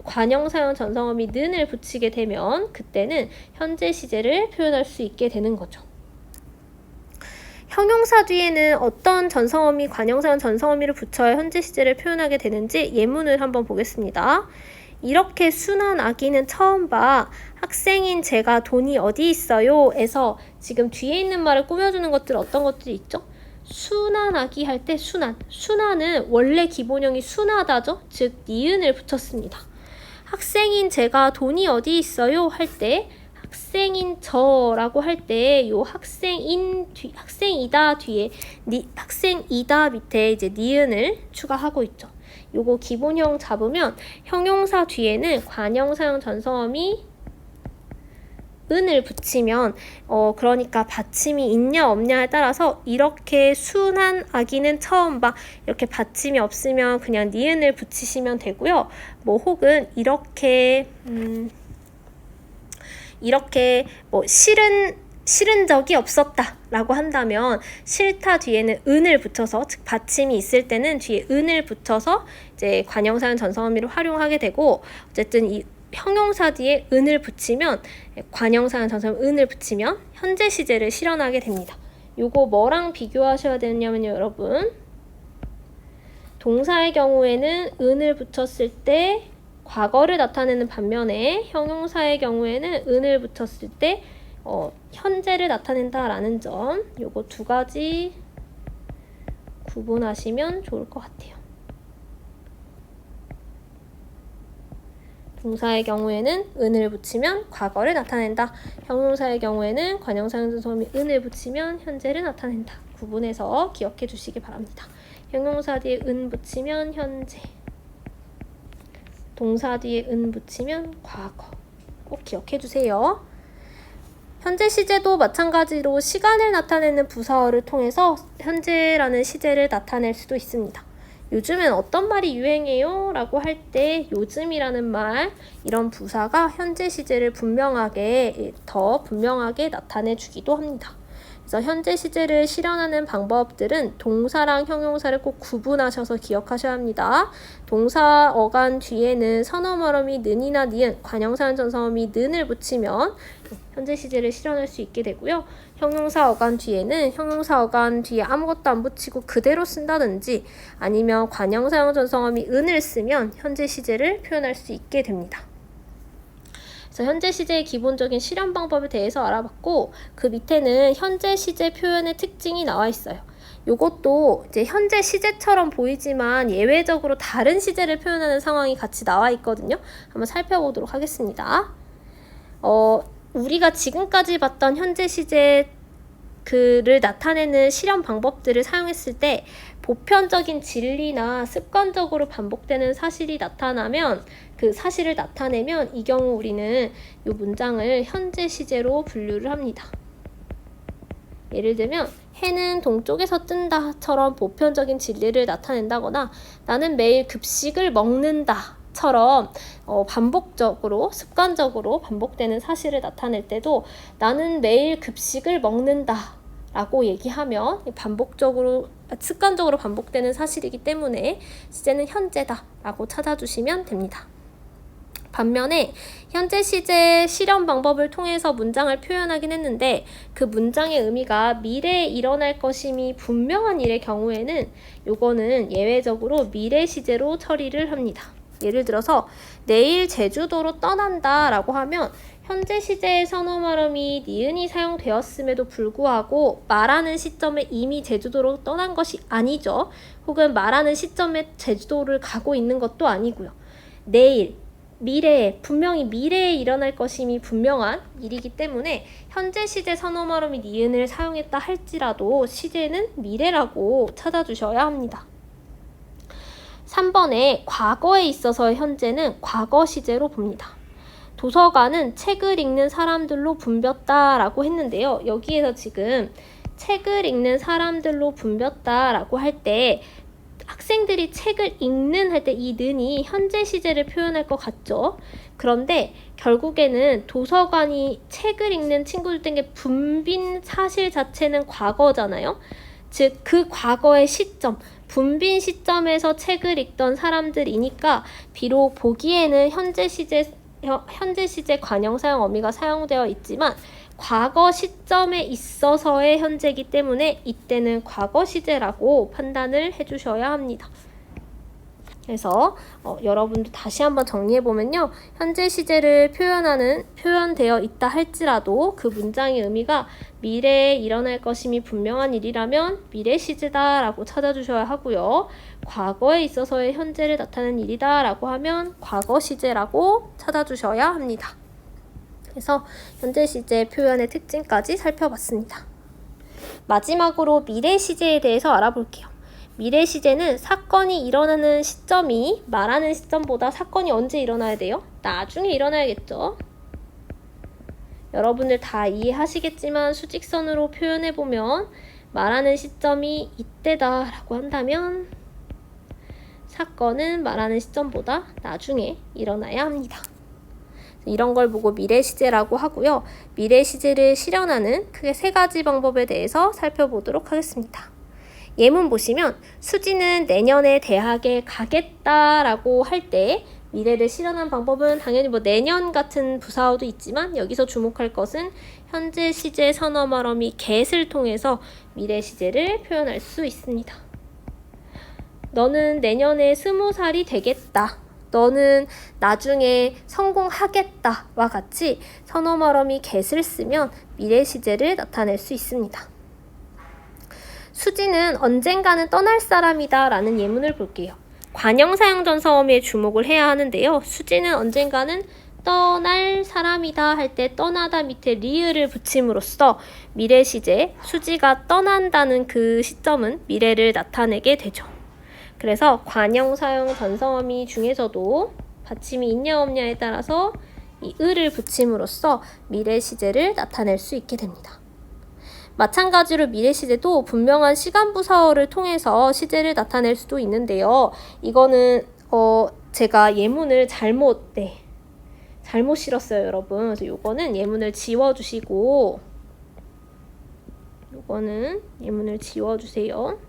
관형사형 전성어미 는을 붙이게 되면 그때는 현재 시제를 표현할 수 있게 되는 거죠. 형용사 뒤에는 어떤 전성어미, 관형사형 전성어미를 붙여야 현재 시제를 표현하게 되는지 예문을 한번 보겠습니다. 이렇게 순한 아기는 처음 봐. 학생인 제가 돈이 어디 있어요? 에서 지금 뒤에 있는 말을 꾸며주는 것들 어떤 것들이 있죠? 순한 아기 할 때 순한은 원래 기본형이 순하다죠? 즉 니은을 붙였습니다. 학생인 제가 돈이 어디 있어요? 할 때 학생인 저라고 할 때 요 학생이다 뒤에 학생이다 밑에 이제 니은을 추가하고 있죠. 요거 기본형 잡으면 형용사 뒤에는 관형사형 전성어미 은을 붙이면 그러니까 받침이 있냐 없냐에 따라서 이렇게 순한 아기는 처음 봐 이렇게 받침이 없으면 그냥 니은을 붙이시면 되고요. 혹은 이렇게 싫은 적이 없었다 라고 한다면 싫다 뒤에는 은을 붙여서 즉 받침이 있을 때는 뒤에 은을 붙여서 이제 관형사형 전성어미를 활용하게 되고 어쨌든 이 형용사 뒤에 은을 붙이면 관형사형 전성어미 은을 붙이면 현재 시제를 실현하게 됩니다. 요거 뭐랑 비교하셔야 되냐면요 여러분 동사의 경우에는 은을 붙였을 때 과거를 나타내는 반면에 형용사의 경우에는 은을 붙였을 때 현재를 나타낸다라는 점 요거 두 가지 구분하시면 좋을 것 같아요. 동사의 경우에는 은을 붙이면 과거를 나타낸다. 형용사의 경우에는 관형사용전성어미 은을 붙이면 현재를 나타낸다. 구분해서 기억해 주시기 바랍니다. 형용사 뒤에 은 붙이면 현재, 동사 뒤에 은 붙이면 과거. 꼭 기억해 주세요. 현재 시제도 마찬가지로 시간을 나타내는 부사어를 통해서 현재라는 시제를 나타낼 수도 있습니다. 요즘엔 어떤 말이 유행해요? 라고 할 때 요즘이라는 말, 이런 부사가 현재 시제를 더 분명하게 나타내 주기도 합니다. 그래서 현재 시제를 실현하는 방법들은 동사랑 형용사를 꼭 구분하셔서 기억하셔야 합니다. 동사 어간 뒤에는 선어말어미 는이나 니은, 관형사용 전성어미 는을 붙이면 현재 시제를 실현할 수 있게 되고요. 형용사 어간 뒤에는 형용사 어간 뒤에 아무것도 안 붙이고 그대로 쓴다든지 아니면 관형사용 전성어미 은을 쓰면 현재 시제를 표현할 수 있게 됩니다. 그래서 현재 시제의 기본적인 실현 방법에 대해서 알아봤고, 그 밑에는 현재 시제 표현의 특징이 나와 있어요. 요것도 이제 현재 시제처럼 보이지만 예외적으로 다른 시제를 표현하는 상황이 같이 나와 있거든요. 한번 살펴보도록 하겠습니다. 우리가 지금까지 봤던 현재 시제 그를 나타내는 실현 방법들을 사용했을 때 보편적인 진리나 습관적으로 반복되는 사실이 나타나면, 그 사실을 나타내면 이 경우 우리는 이 문장을 현재 시제로 분류를 합니다. 예를 들면 해는 동쪽에서 뜬다처럼 보편적인 진리를 나타낸다거나 나는 매일 급식을 먹는다 처럼 반복적으로 습관적으로 반복되는 사실을 나타낼 때도 나는 매일 급식을 먹는다 라고 얘기하면 반복적으로 습관적으로 반복되는 사실이기 때문에 시제는 현재다 라고 찾아주시면 됩니다. 반면에 현재 시제 실현 방법을 통해서 문장을 표현하긴 했는데 그 문장의 의미가 미래에 일어날 것임이 분명한 일의 경우에는 요거는 예외적으로 미래 시제로 처리를 합니다. 예를 들어서 내일 제주도로 떠난다 라고 하면 현재 시제의 선어말음이 니은이 사용되었음에도 불구하고 말하는 시점에 이미 제주도로 떠난 것이 아니죠. 혹은 말하는 시점에 제주도를 가고 있는 것도 아니고요. 내일, 미래에, 분명히 미래에 일어날 것임이 분명한 일이기 때문에 현재 시제 선어말음이 니은을 사용했다 할지라도 시제는 미래라고 찾아주셔야 합니다. 3번에 과거에 있어서의 현재는 과거 시제로 봅니다. 도서관은 책을 읽는 사람들로 붐볐다라고 했는데요. 여기에서 지금 책을 읽는 사람들로 붐볐다라고 할 때 학생들이 책을 읽는 할 때 이 는이 현재 시제를 표현할 것 같죠. 그런데 결국에는 도서관이 책을 읽는 친구들 등에 붐빈 사실 자체는 과거잖아요. 즉 그 과거의 시점, 붐빈 시점에서 책을 읽던 사람들이니까 비록 보기에는 현재 시제 관형사용 어미가 사용되어 있지만 과거 시점에 있어서의 현재이기 때문에 이때는 과거 시제라고 판단을 해주셔야 합니다. 그래서 여러분도 다시 한번 정리해보면요. 현재 시제를 표현되어 있다 할지라도 그 문장의 의미가 미래에 일어날 것임이 분명한 일이라면 미래 시제다 라고 찾아주셔야 하고요. 과거에 있어서의 현재를 나타내는 일이다 라고 하면 과거 시제라고 찾아주셔야 합니다. 그래서 현재 시제 표현의 특징까지 살펴봤습니다. 마지막으로 미래 시제에 대해서 알아볼게요. 미래 시제는 사건이 일어나는 시점이 말하는 시점보다 사건이 언제 일어나야 돼요? 나중에 일어나야겠죠. 여러분들 다 이해하시겠지만 수직선으로 표현해보면 말하는 시점이 이때다 라고 한다면 사건은 말하는 시점보다 나중에 일어나야 합니다. 이런 걸 보고 미래 시제라고 하고요. 미래 시제를 실현하는 크게 3가지 방법에 대해서 살펴보도록 하겠습니다. 예문 보시면 수지는 내년에 대학에 가겠다라고 할 때 미래를 실현한 방법은 당연히 내년 같은 부사어도 있지만 여기서 주목할 것은 현재 시제 선어말어미 get을 통해서 미래 시제를 표현할 수 있습니다. 너는 내년에 20살이 되겠다. 너는 나중에 성공하겠다와 같이 선어말어미 get을 쓰면 미래 시제를 나타낼 수 있습니다. 수지는 언젠가는 떠날 사람이다 라는 예문을 볼게요. 관형사용 전사어미에 주목을 해야 하는데요. 수지는 언젠가는 떠날 사람이다 할 때 떠나다 밑에 리을을 붙임으로써 미래 시제, 수지가 떠난다는 그 시점은 미래를 나타내게 되죠. 그래서 관형사용 전사어미 중에서도 받침이 있냐 없냐에 따라서 이 을을 붙임으로써 미래 시제를 나타낼 수 있게 됩니다. 마찬가지로 미래 시제도 분명한 시간부 사어를 통해서 시제를 나타낼 수도 있는데요. 이거는 제가 예문을 잘못 실었어요, 여러분. 그래서 요거는 예문을 지워주시고, 요거는 예문을 지워주세요.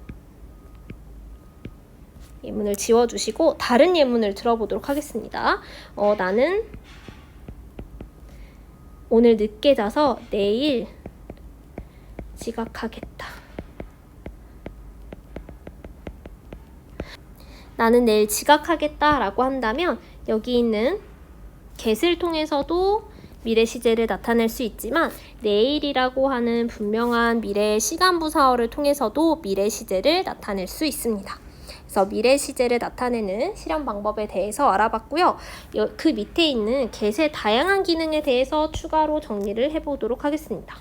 예문을 지워주시고 다른 예문을 들어보도록 하겠습니다. 나는 오늘 늦게 자서 내일 지각하겠다. 나는 내일 지각하겠다 라고 한다면 여기 있는 get을 통해서도 미래 시제를 나타낼 수 있지만 내일이라고 하는 분명한 미래 시간부 사어를 통해서도 미래 시제를 나타낼 수 있습니다. 그래서 미래 시제를 나타내는 실험 방법에 대해서 알아봤고요. 그 밑에 있는 get의 다양한 기능에 대해서 추가로 정리를 해보도록 하겠습니다.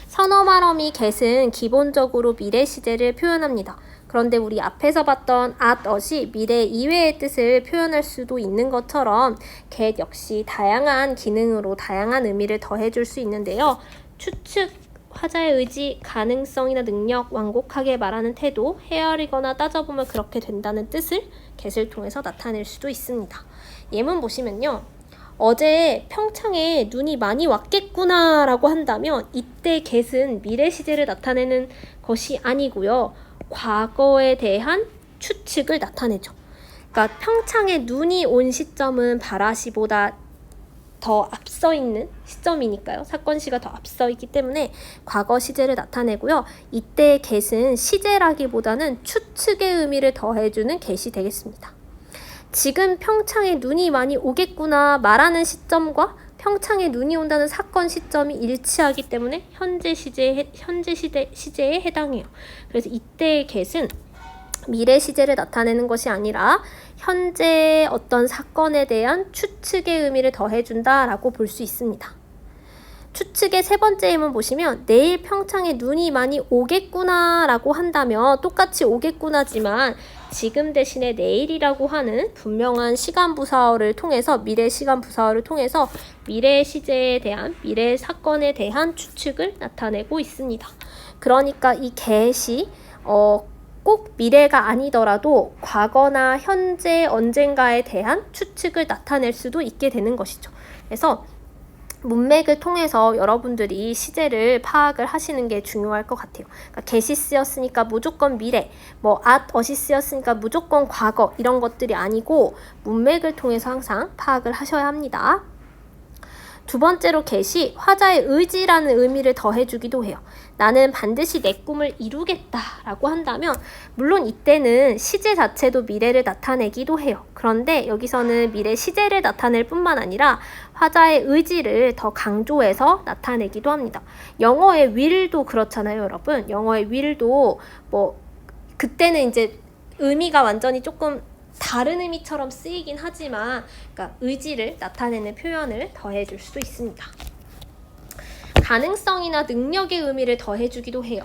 선어말어미 get은 기본적으로 미래 시제를 표현합니다. 그런데 우리 앞에서 봤던 at이 미래 이외의 뜻을 표현할 수도 있는 것처럼 get 역시 다양한 기능으로 다양한 의미를 더해줄 수 있는데요. 추측, 화자의 의지, 가능성이나 능력, 완곡하게 말하는 태도, 헤아리거나 따져보면 그렇게 된다는 뜻을 get을 통해서 나타낼 수도 있습니다. 예문 보시면요. 어제 평창에 눈이 많이 왔겠구나 라고 한다면 이때 get은 미래 시제를 나타내는 것이 아니고요. 과거에 대한 추측을 나타내죠. 그러니까 평창에 눈이 온 시점은 바라시보다 더 앞서 있는 시점이니까요. 사건시가 더 앞서 있기 때문에 과거 시제를 나타내고요. 이때 get은 시제라기보다는 추측의 의미를 더해주는 get이 되겠습니다. 지금 평창에 눈이 많이 오겠구나 말하는 시점과 평창에 눈이 온다는 사건 시점이 일치하기 때문에 현재 시제에 해당해요. 그래서 이때의 get은 미래 시제를 나타내는 것이 아니라 현재 어떤 사건에 대한 추측의 의미를 더해준다라고 볼 수 있습니다. 추측의 세 번째 예문 보시면 내일 평창에 눈이 많이 오겠구나 라고 한다면 똑같이 오겠구나지만 지금 대신에 내일이라고 하는 분명한 시간부사어를 통해서 미래 시간부사어를 통해서 미래 시제에 대한 미래 사건에 대한 추측을 나타내고 있습니다. 그러니까 이 get이 꼭 미래가 아니더라도 과거나 현재 언젠가에 대한 추측을 나타낼 수도 있게 되는 것이죠. 그래서 문맥을 통해서 여러분들이 시제를 파악을 하시는 게 중요할 것 같아요. 그러니까 get이 쓰였으니까 무조건 미래, at이 쓰였으니까 무조건 과거 이런 것들이 아니고 문맥을 통해서 항상 파악을 하셔야 합니다. 두 번째로 get이 화자의 의지라는 의미를 더해주기도 해요. 나는 반드시 내 꿈을 이루겠다 라고 한다면 물론 이때는 시제 자체도 미래를 나타내기도 해요. 그런데 여기서는 미래 시제를 나타낼 뿐만 아니라 화자의 의지를 더 강조해서 나타내기도 합니다. 영어의 will도 그렇잖아요, 여러분. 영어의 will도 그때는 이제 의미가 완전히 조금 다른 의미처럼 쓰이긴 하지만 그러니까 의지를 나타내는 표현을 더해줄 수도 있습니다. 가능성이나 능력의 의미를 더해주기도 해요.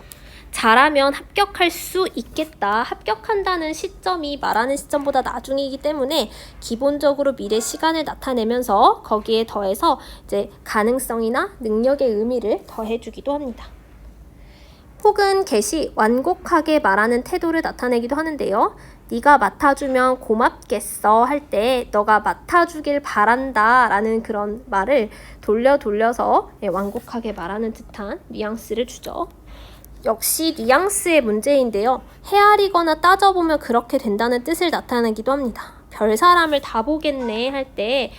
잘하면 합격할 수 있겠다. 합격한다는 시점이 말하는 시점보다 나중이기 때문에 기본적으로 미래 시간을 나타내면서 거기에 더해서 이제 가능성이나 능력의 의미를 더해주기도 합니다. 혹은 get이 완곡하게 말하는 태도를 나타내기도 하는데요. 네가 맡아주면 고맙겠어 할 때 너가 맡아주길 바란다 라는 그런 말을 돌려서 완곡하게 말하는 듯한 뉘앙스를 주죠. 역시 뉘앙스의 문제인데요. 헤아리거나 따져보면 그렇게 된다는 뜻을 나타내기도 합니다. 별 사람을 다 보겠네 할 때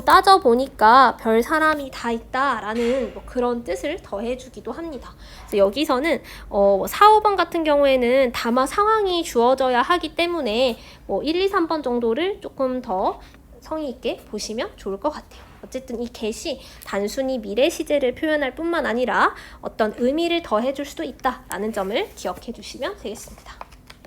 따져보니까 별 사람이 다 있다 라는 그런 뜻을 더해주기도 합니다. 그래서 여기서는 4, 5번 같은 경우에는 다마 상황이 주어져야 하기 때문에 1, 2, 3번 정도를 조금 더 성의 있게 보시면 좋을 것 같아요. 어쨌든 이 get이 단순히 미래 시제를 표현할 뿐만 아니라 어떤 의미를 더해줄 수도 있다라는 점을 기억해 주시면 되겠습니다.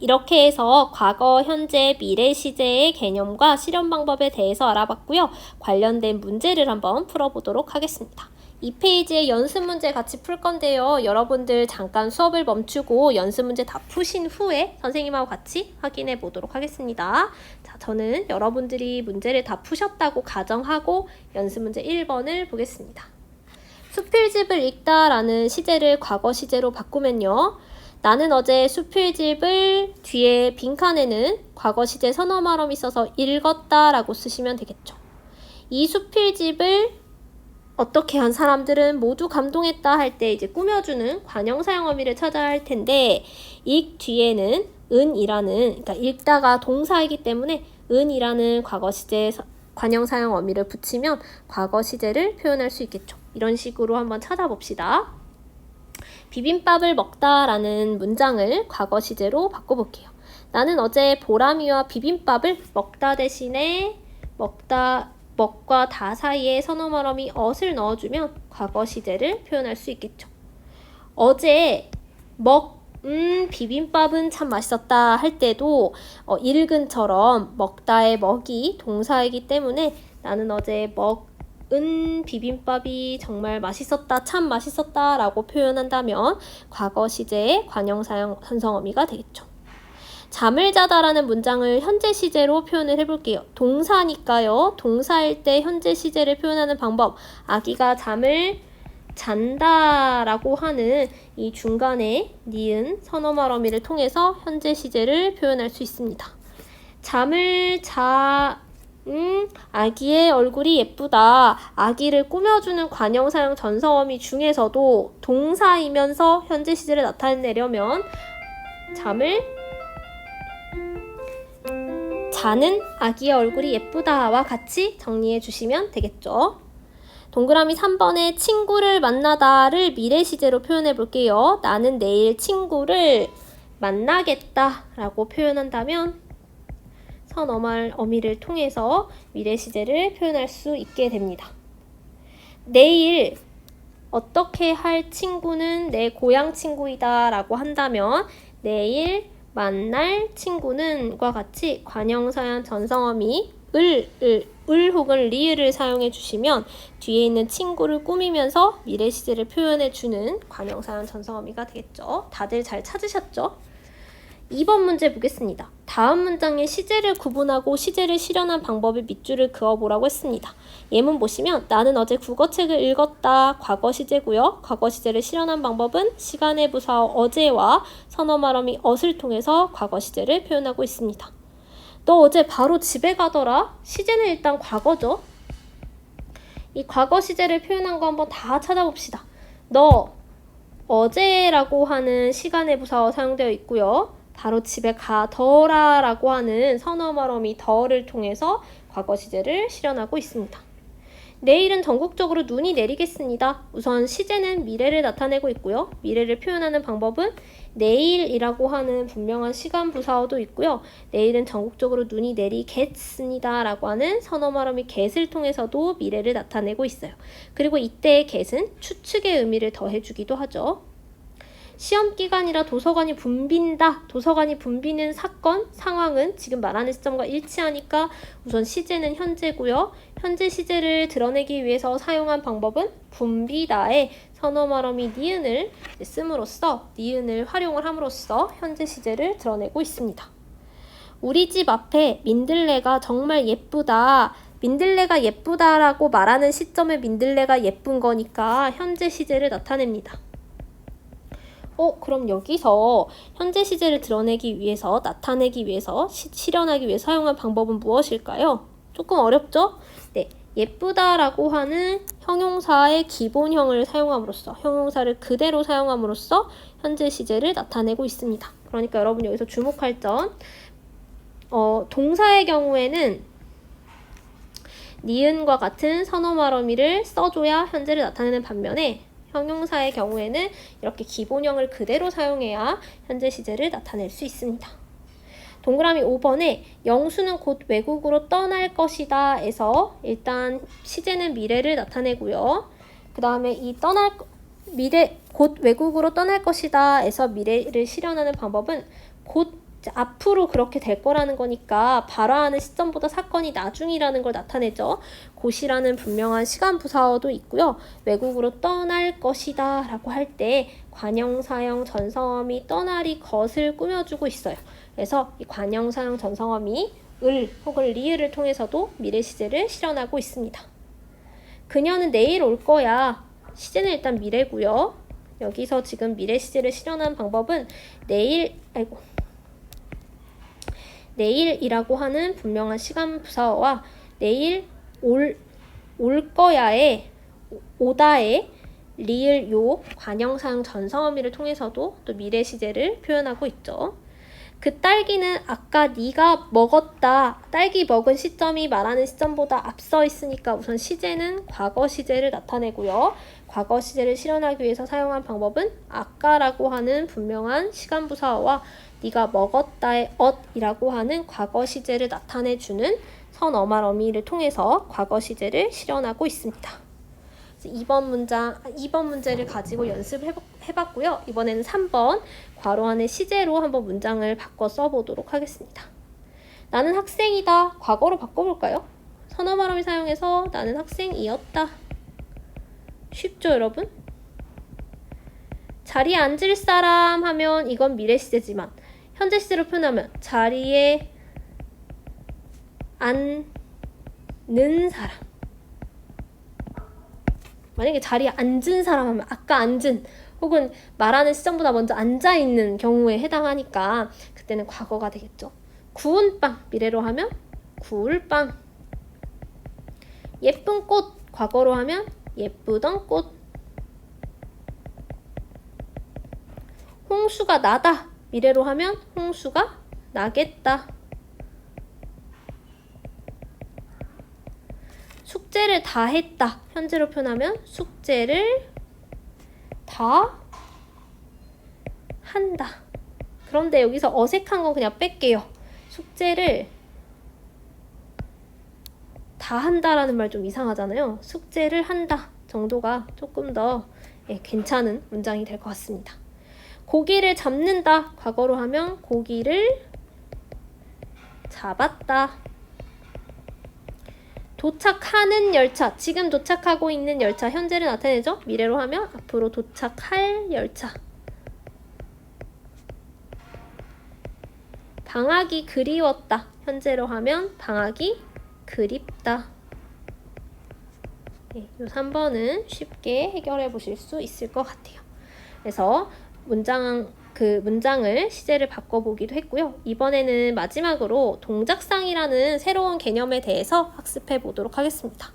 이렇게 해서 과거, 현재, 미래 시제의 개념과 실현 방법에 대해서 알아봤고요. 관련된 문제를 한번 풀어보도록 하겠습니다. 이 페이지에 연습 문제 같이 풀 건데요. 여러분들 잠깐 수업을 멈추고 연습 문제 다 푸신 후에 선생님하고 같이 확인해 보도록 하겠습니다. 자, 저는 여러분들이 문제를 다 푸셨다고 가정하고 연습 문제 1번을 보겠습니다. 수필집을 읽다라는 시제를 과거 시제로 바꾸면요. 나는 어제 수필집을 뒤에 빈칸에는 과거 시제 서너 말음이 써서 읽었다 라고 쓰시면 되겠죠. 이 수필집을 어떻게 한 사람들은 모두 감동했다 할 때 이제 꾸며주는 관형사용 어미를 찾아야 할 텐데 읽 뒤에는 은이라는, 그러니까 읽다가 동사이기 때문에 은이라는 과거 시제 관형사용 어미를 붙이면 과거 시제를 표현할 수 있겠죠. 이런 식으로 한번 찾아봅시다. 비빔밥을 먹다라는 문장을 과거 시제로 바꿔볼게요. 나는 어제 보람이와 비빔밥을 먹다 대신에 먹과 다 사이에 선어 말음이 엇을 넣어주면 과거 시제를 표현할 수 있겠죠. 어제 비빔밥은 참 맛있었다 할 때도 읽은처럼 먹다의 먹이 동사이기 때문에 나는 어제 비빔밥이 정말 맛있었다, 참 맛있었다 라고 표현한다면 과거 시제의 관형사용 선성어미가 되겠죠. 잠을 자다라는 문장을 현재 시제로 표현을 해볼게요. 동사니까요. 동사일 때 현재 시제를 표현하는 방법, 아기가 잠을 잔다라고 하는 이 중간에 니은 선어말 어미를 통해서 현재 시제를 표현할 수 있습니다. 잠을 아기의 얼굴이 예쁘다. 아기를 꾸며주는 관형사용 전성어미 중에서도 동사이면서 현재 시제를 나타내려면 자는 아기의 얼굴이 예쁘다와 같이 정리해 주시면 되겠죠. 동그라미 3번에 친구를 만나다를 미래 시제로 표현해 볼게요. 나는 내일 친구를 만나겠다 라고 표현한다면 선어말 어미를 통해서 미래 시제를 표현할 수 있게 됩니다. 내일 어떻게 할 친구는 내 고향 친구이다 라고 한다면 내일 만날 친구는과 같이 관형사용 전성어미 을 혹은 리을을 사용해 주시면 뒤에 있는 친구를 꾸미면서 미래 시제를 표현해 주는 관형사용 전성어미가 되겠죠. 다들 잘 찾으셨죠? 2번 문제 보겠습니다. 다음 문장의 시제를 구분하고 시제를 실현한 방법의 밑줄을 그어보라고 했습니다. 예문 보시면 나는 어제 국어책을 읽었다. 과거 시제고요. 과거 시제를 실현한 방법은 시간의 부사 어제와 선어말 어미 엇을 통해서 과거 시제를 표현하고 있습니다. 너 어제 바로 집에 가더라? 시제는 일단 과거죠. 이 과거 시제를 표현한 거 한번 다 찾아봅시다. 너 어제라고 하는 시간의 부사어 사용되어 있고요. 바로 집에 가더라 라고 하는 선어말 어미 더를 통해서 과거 시제를 실현하고 있습니다. 내일은 전국적으로 눈이 내리겠습니다. 우선 시제는 미래를 나타내고 있고요. 미래를 표현하는 방법은 내일이라고 하는 분명한 시간 부사어도 있고요. 내일은 전국적으로 눈이 내리겠습니다 라고 하는 선어말 어미 get을 통해서도 미래를 나타내고 있어요. 그리고 이때의 get은 추측의 의미를 더해주기도 하죠. 시험 기간이라 도서관이 붐빈다. 도서관이 붐비는 사건, 상황은 지금 말하는 시점과 일치하니까 우선 시제는 현재고요. 현재 시제를 드러내기 위해서 사용한 방법은 붐비다의 선어말 어미 니은을 니은을 활용을 함으로써 현재 시제를 드러내고 있습니다. 우리 집 앞에 민들레가 정말 예쁘다. 민들레가 예쁘다라고 말하는 시점에 민들레가 예쁜 거니까 현재 시제를 나타냅니다. 그럼 여기서 현재 시제를 드러내기 위해서, 나타내기 위해서, 실현하기 위해 사용한 방법은 무엇일까요? 조금 어렵죠? 네, 예쁘다라고 하는 형용사의 기본형을 사용함으로써, 형용사를 그대로 사용함으로써 현재 시제를 나타내고 있습니다. 그러니까 여러분 여기서 주목할 점, 동사의 경우에는 니은과 같은 선어말 어미를 써줘야 현재를 나타내는 반면에 형용사의 경우에는 이렇게 기본형을 그대로 사용해야 현재 시제를 나타낼 수 있습니다. 동그라미 5번에 영수는 곧 외국으로 떠날 것이다 에서 일단 시제는 미래를 나타내고요. 그 다음에 곧 외국으로 떠날 것이다 에서 미래를 실현하는 방법은 곧 이제 앞으로 그렇게 될 거라는 거니까 발화하는 시점보다 사건이 나중이라는 걸 나타내죠. 곧이라는 분명한 시간 부사어도 있고요. 외국으로 떠날 것이다 라고 할 때 관형사형 전성어미 떠나리 것을 꾸며주고 있어요. 그래서 이 관형사형 전성어미 을 혹은 리을을 통해서도 미래 시제를 실현하고 있습니다. 그녀는 내일 올 거야. 시제는 일단 미래고요. 여기서 지금 미래 시제를 실현한 방법은 내일이라고 하는 분명한 시간 부사어와 내일 올 거야의 오다의 리을 요 관형사형 전성어미를 통해서도 또 미래 시제를 표현하고 있죠. 그 딸기는 아까 네가 먹었다. 딸기 먹은 시점이 말하는 시점보다 앞서 있으니까 우선 시제는 과거 시제를 나타내고요. 과거 시제를 실현하기 위해서 사용한 방법은 아까라고 하는 분명한 시간 부사어와 네가 먹었다의 엇이라고 하는 과거 시제를 나타내주는 선어말 어미를 통해서 과거 시제를 실현하고 있습니다. 2번 문제를 가지고 연습해봤고요. 이번에는 3번 괄호 안에 시제로 한번 문장을 바꿔 써보도록 하겠습니다. 나는 학생이다. 과거로 바꿔볼까요? 선어말어미 사용해서 나는 학생이었다. 쉽죠, 여러분? 자리에 앉을 사람 하면 이건 미래 시제지만 현재 시제로 표현하면 자리에 앉는 사람. 만약에 자리에 앉은 사람 하면 아까 앉은 혹은 말하는 시점보다 먼저 앉아있는 경우에 해당하니까 그때는 과거가 되겠죠. 구운 빵, 미래로 하면 구울 빵. 예쁜 꽃, 과거로 하면 예쁘던 꽃. 홍수가 나다, 미래로 하면 홍수가 나겠다. 숙제를 다 했다. 현재로 표현하면 숙제를 다 한다. 그런데 여기서 어색한 건 그냥 뺄게요. 숙제를 다 한다라는 말 좀 이상하잖아요. 숙제를 한다 정도가 조금 더 괜찮은 문장이 될 것 같습니다. 고기를 잡는다. 과거로 하면 고기를 잡았다. 도착하는 열차, 지금 도착하고 있는 열차, 현재를 나타내죠? 미래로 하면 앞으로 도착할 열차. 방학이 그리웠다. 현재로 하면 방학이 그립다. 이 3번은 쉽게 해결해 보실 수 있을 것 같아요. 그래서 문장을 시제를 바꿔보기도 했고요. 이번에는 마지막으로 동작상이라는 새로운 개념에 대해서 학습해 보도록 하겠습니다.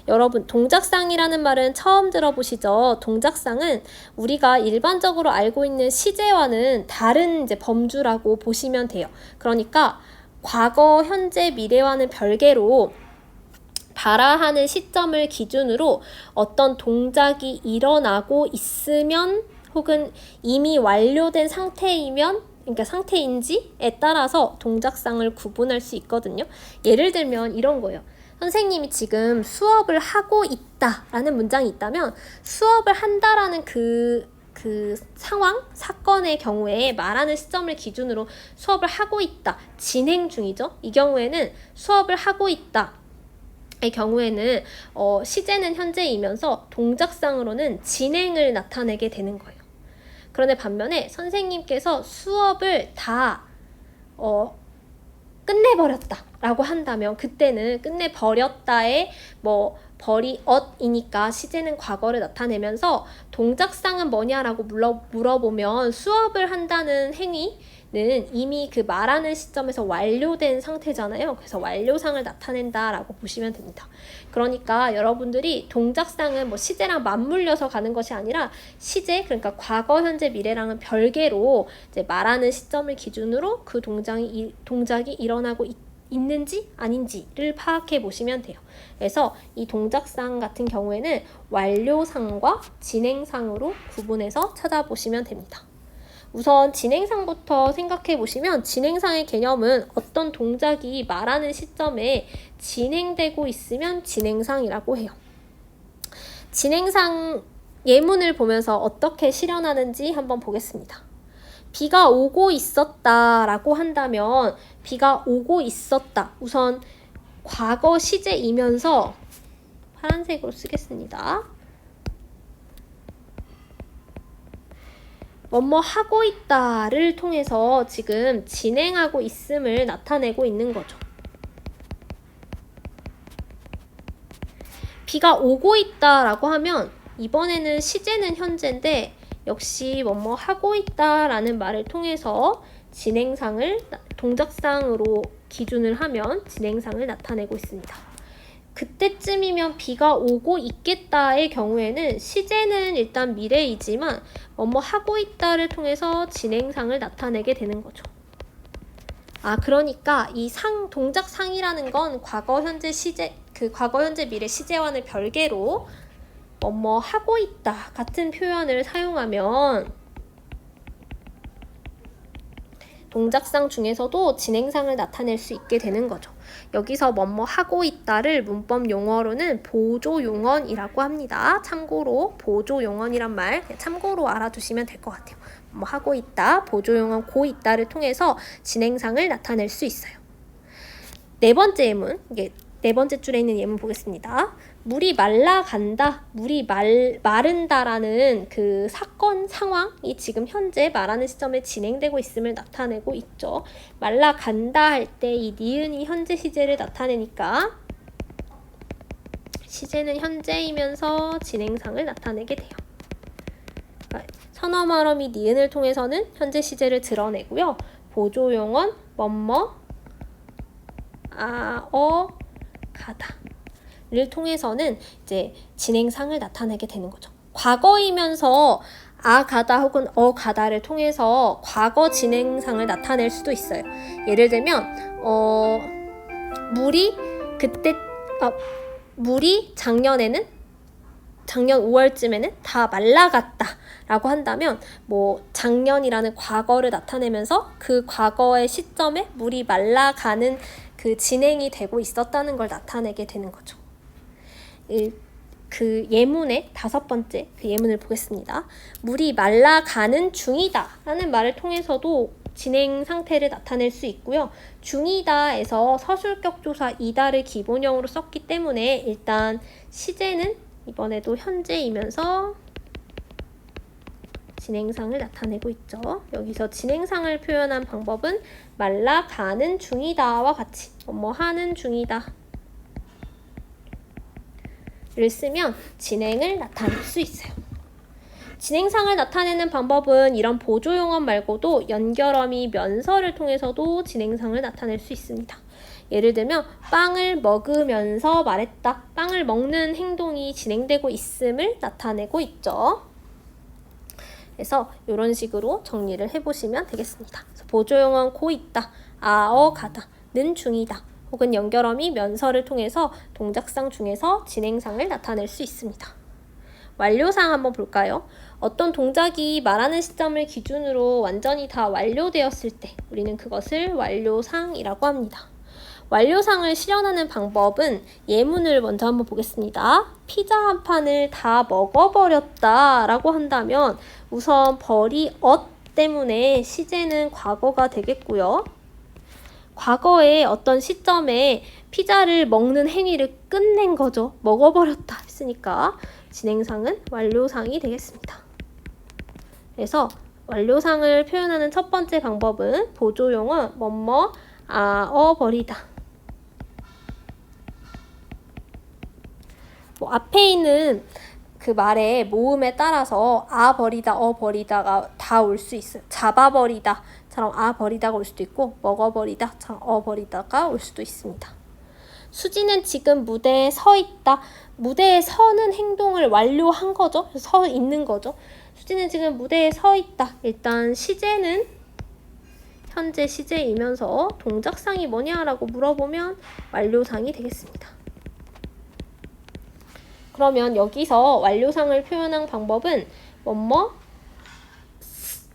여러분, 동작상이라는 말은 처음 들어보시죠? 동작상은 우리가 일반적으로 알고 있는 시제와는 다른 범주라고 보시면 돼요. 그러니까 과거, 현재, 미래와는 별개로 발화하는 시점을 기준으로 어떤 동작이 일어나고 있으면 혹은 이미 완료된 상태이면, 그러니까 상태인지에 따라서 동작상을 구분할 수 있거든요. 예를 들면 이런 거예요. 선생님이 지금 수업을 하고 있다라는 문장이 있다면 수업을 한다라는 그 상황, 사건의 경우에 말하는 시점을 기준으로 수업을 하고 있다, 진행 중이죠. 이 경우에는 수업을 하고 있다 의 경우에는 시제는 현재이면서 동작상으로는 진행을 나타내게 되는 거예요. 그런데 반면에 선생님께서 수업을 다 끝내버렸다 라고 한다면 그때는 끝내버렸다의 버리엇이니까 시제는 과거를 나타내면서 동작상은 뭐냐라고 물어보면 수업을 한다는 행위는 이미 그 말하는 시점에서 완료된 상태잖아요. 그래서 완료상을 나타낸다라고 보시면 됩니다. 그러니까 여러분들이 동작상은 시제랑 맞물려서 가는 것이 아니라 시제, 그러니까 과거, 현재, 미래랑은 별개로 이제 말하는 시점을 기준으로 그 동작이 일어나고 있는지 아닌지를 파악해 보시면 돼요. 그래서 이 동작상 같은 경우에는 완료상과 진행상으로 구분해서 찾아보시면 됩니다. 우선 진행상부터 생각해 보시면 진행상의 개념은 어떤 동작이 말하는 시점에 진행되고 있으면 진행상이라고 해요. 진행상 예문을 보면서 어떻게 실현하는지 한번 보겠습니다. 비가 오고 있었다 라고 한다면 비가 오고 있었다. 우선 과거 시제이면서 파란색으로 쓰겠습니다. 뭐뭐 하고 있다를 통해서 지금 진행하고 있음을 나타내고 있는 거죠. 비가 오고 있다라고 하면 이번에는 시제는 현재인데 역시 뭐뭐 하고 있다라는 말을 통해서 진행상을 동작상으로 기준을 하면 진행상을 나타내고 있습니다. 그때쯤이면 비가 오고 있겠다의 경우에는 시제는 일단 미래이지만 뭐뭐 하고 있다를 통해서 진행상을 나타내게 되는 거죠. 그러니까 이 동작상이라는 건 과거, 현재, 시제, 과거, 현재, 미래 시제와는 별개로 뭐뭐 하고 있다 같은 표현을 사용하면 동작상 중에서도 진행상을 나타낼 수 있게 되는 거죠. 여기서 뭐뭐 하고 있다를 문법 용어로는 보조용언이라고 합니다. 참고로 보조용언이란 말 참고로 알아두시면 될 것 같아요. 뭐 하고 있다, 보조용언 고 있다를 통해서 진행상을 나타낼 수 있어요. 네 번째 예문, 이게 네 번째 줄에 있는 예문 보겠습니다. 물이 말라간다, 물이 마른다라는 그 사건 상황이 지금 현재 말하는 시점에 진행되고 있음을 나타내고 있죠. 말라간다 할 때 이 니은이 현재 시제를 나타내니까 시제는 현재이면서 진행상을 나타내게 돼요. 선어 말어미 니은을 통해서는 현재 시제를 드러내고요. 보조용언 뭐뭐 가다를 통해서는 이제 진행상을 나타내게 되는 거죠. 과거이면서 가다 혹은 가다를 통해서 과거 진행상을 나타낼 수도 있어요. 예를 들면 물이 작년 5월쯤에는 다 말라갔다 라고 한다면 작년이라는 과거를 나타내면서 그 과거의 시점에 물이 말라가는 그 진행이 되고 있었다는 걸 나타내게 되는 거죠. 그 예문의 다섯 번째 그 예문을 보겠습니다. 물이 말라가는 중이다 라는 말을 통해서도 진행 상태를 나타낼 수 있고요. 중이다에서 서술격 조사 이다를 기본형으로 썼기 때문에 일단 시제는 이번에도 현재이면서 진행상을 나타내고 있죠. 여기서 진행상을 표현한 방법은 말라가는 중이다와 같이 뭐뭐 하는 중이다 를 쓰면 진행을 나타낼 수 있어요. 진행상을 나타내는 방법은 이런 보조용언 말고도 연결어미 면서를 통해서도 진행상을 나타낼 수 있습니다. 예를 들면 빵을 먹으면서 말했다. 빵을 먹는 행동이 진행되고 있음을 나타내고 있죠. 그래서 이런 식으로 정리를 해보시면 되겠습니다. 보조용언 고 있다, 가다, 는 중이다 혹은 연결어미 면서를 통해서 동작상 중에서 진행상을 나타낼 수 있습니다. 완료상 한번 볼까요? 어떤 동작이 말하는 시점을 기준으로 완전히 다 완료되었을 때 우리는 그것을 완료상이라고 합니다. 완료상을 실현하는 방법은 예문을 먼저 한번 보겠습니다. 피자 한 판을 다 먹어버렸다 라고 한다면 우선 때문에 시제는 과거가 되겠고요. 과거에 어떤 시점에 피자를 먹는 행위를 끝낸 거죠. 먹어버렸다 했으니까 진행상은 완료상이 되겠습니다. 그래서 완료상을 표현하는 첫 번째 방법은 보조용언 뭐뭐 버리다. 앞에 있는 그 말의 모음에 따라서 버리다, 버리다가 다 올 수 있어요. 잡아버리다처럼 버리다가 올 수도 있고 먹어버리다처럼 버리다가 올 수도 있습니다. 수지는 지금 무대에 서 있다. 무대에 서는 행동을 완료한 거죠. 서 있는 거죠. 수지는 지금 무대에 서 있다. 일단 시제는 현재 시제이면서 동작상이 뭐냐라고 물어보면 완료상이 되겠습니다. 그러면 여기서 완료상을 표현한 방법은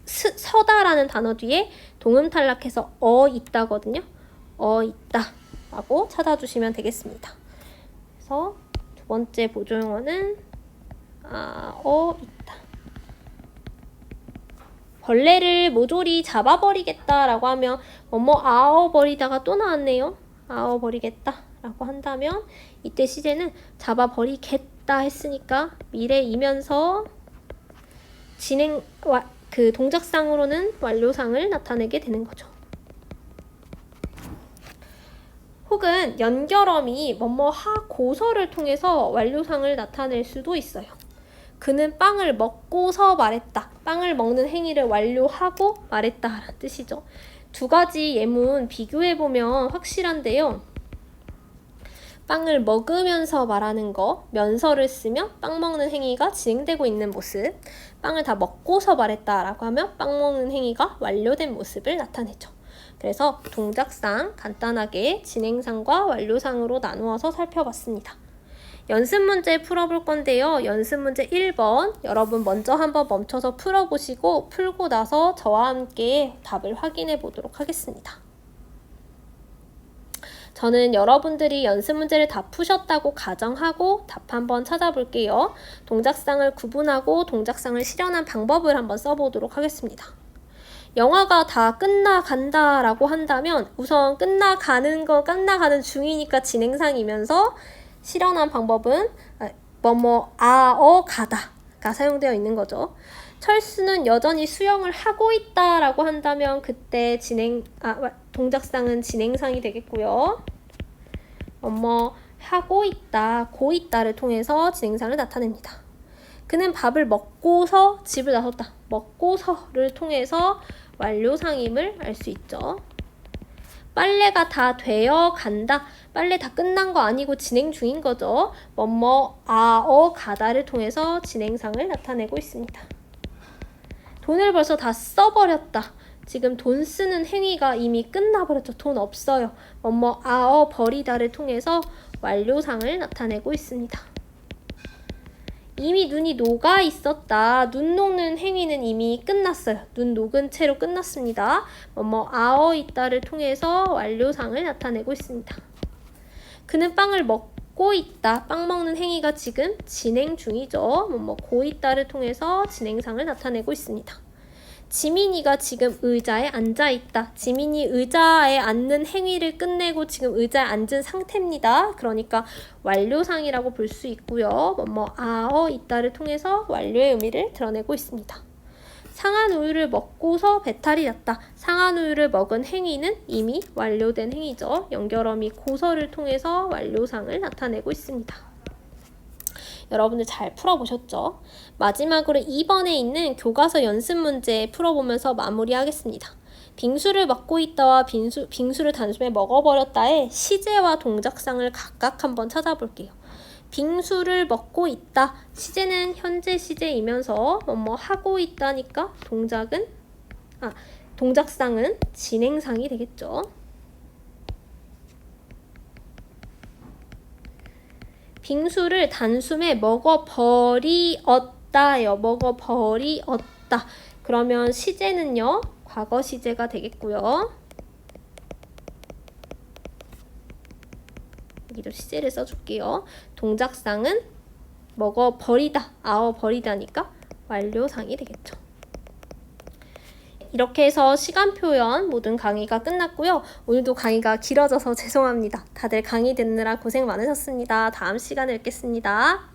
서다라는 단어 뒤에 동음 탈락해서 있다거든요. 있다 라고 찾아주시면 되겠습니다. 그래서 두 번째 보조용어는 있다. 벌레를 모조리 잡아버리겠다라고 하면 뭐뭐 아어버리다가 또 나왔네요. 아어버리겠다 라고 한다면 이때 시제는 잡아버리겠다 했으니까 미래이면서 그 동작상으로는 완료상을 나타내게 되는 거죠. 혹은 연결어미 뭐뭐 하고서를 통해서 완료상을 나타낼 수도 있어요. 그는 빵을 먹고서 말했다. 빵을 먹는 행위를 완료하고 말했다 라는 뜻이죠. 두 가지 예문 비교해보면 확실한데요. 빵을 먹으면서 말하는 거, 면서를 쓰면 빵 먹는 행위가 진행되고 있는 모습, 빵을 다 먹고서 말했다라고 하면 빵 먹는 행위가 완료된 모습을 나타내죠. 그래서 동작상 간단하게 진행상과 완료상으로 나누어서 살펴봤습니다. 연습 문제 풀어볼 건데요. 연습 문제 1번 여러분 먼저 한번 멈춰서 풀어보시고 풀고 나서 저와 함께 답을 확인해 보도록 하겠습니다. 저는 여러분들이 연습 문제를 다 푸셨다고 가정하고 답 한번 찾아볼게요. 동작상을 구분하고 동작상을 실현한 방법을 한번 써보도록 하겠습니다. 영화가 다 끝나간다 라고 한다면 우선 끝나가는 중이니까 진행상이면서 실현한 방법은 가다가 사용되어 있는 거죠. 철수는 여전히 수영을 하고 있다 라고 한다면 그때 동작상은 진행상이 되겠고요. 하고 있다, 고 있다를 통해서 진행상을 나타냅니다. 그는 밥을 먹고서 집을 나섰다. 먹고서를 통해서 완료상임을 알 수 있죠. 빨래가 다 되어 간다. 빨래 다 끝난 거 아니고 진행 중인 거죠. 가다를 통해서 진행상을 나타내고 있습니다. 돈을 벌써 다 써버렸다. 지금 돈 쓰는 행위가 이미 끝나버렸죠. 돈 없어요. 버리다를 통해서 완료상을 나타내고 있습니다. 이미 눈이 녹아 있었다. 눈 녹는 행위는 이미 끝났어요. 눈 녹은 채로 끝났습니다. 있다를 통해서 완료상을 나타내고 있습니다. 그는 빵을 먹고 있다. 빵 먹는 행위가 지금 진행 중이죠. 고 있다를 통해서 진행상을 나타내고 있습니다. 지민이가 지금 의자에 앉아 있다. 지민이 의자에 앉는 행위를 끝내고 지금 의자에 앉은 상태입니다. 그러니까 완료상이라고 볼 수 있고요. 있다를 통해서 완료의 의미를 드러내고 있습니다. 상한 우유를 먹고서 배탈이 났다. 상한 우유를 먹은 행위는 이미 완료된 행위죠. 연결어미 고서를 통해서 완료상을 나타내고 있습니다. 여러분들 잘 풀어보셨죠? 마지막으로 2번에 있는 교과서 연습 문제 풀어보면서 마무리하겠습니다. 빙수를 먹고 있다와 빙수를 단숨에 먹어버렸다의 시제와 동작상을 각각 한번 찾아볼게요. 빙수를 먹고 있다. 시제는 현재 시제이면서 하고 있다니까 동작상은 진행상이 되겠죠. 빙수를 단숨에 먹어버리었다요. 먹어버리었다. 그러면 시제는요. 과거 시제가 되겠고요. 여기도 시제를 써줄게요. 동작상은 먹어버리다, 아어버리다니까 완료상이 되겠죠. 이렇게 해서 시간 표현 모든 강의가 끝났고요. 오늘도 강의가 길어져서 죄송합니다. 다들 강의 듣느라 고생 많으셨습니다. 다음 시간에 뵙겠습니다.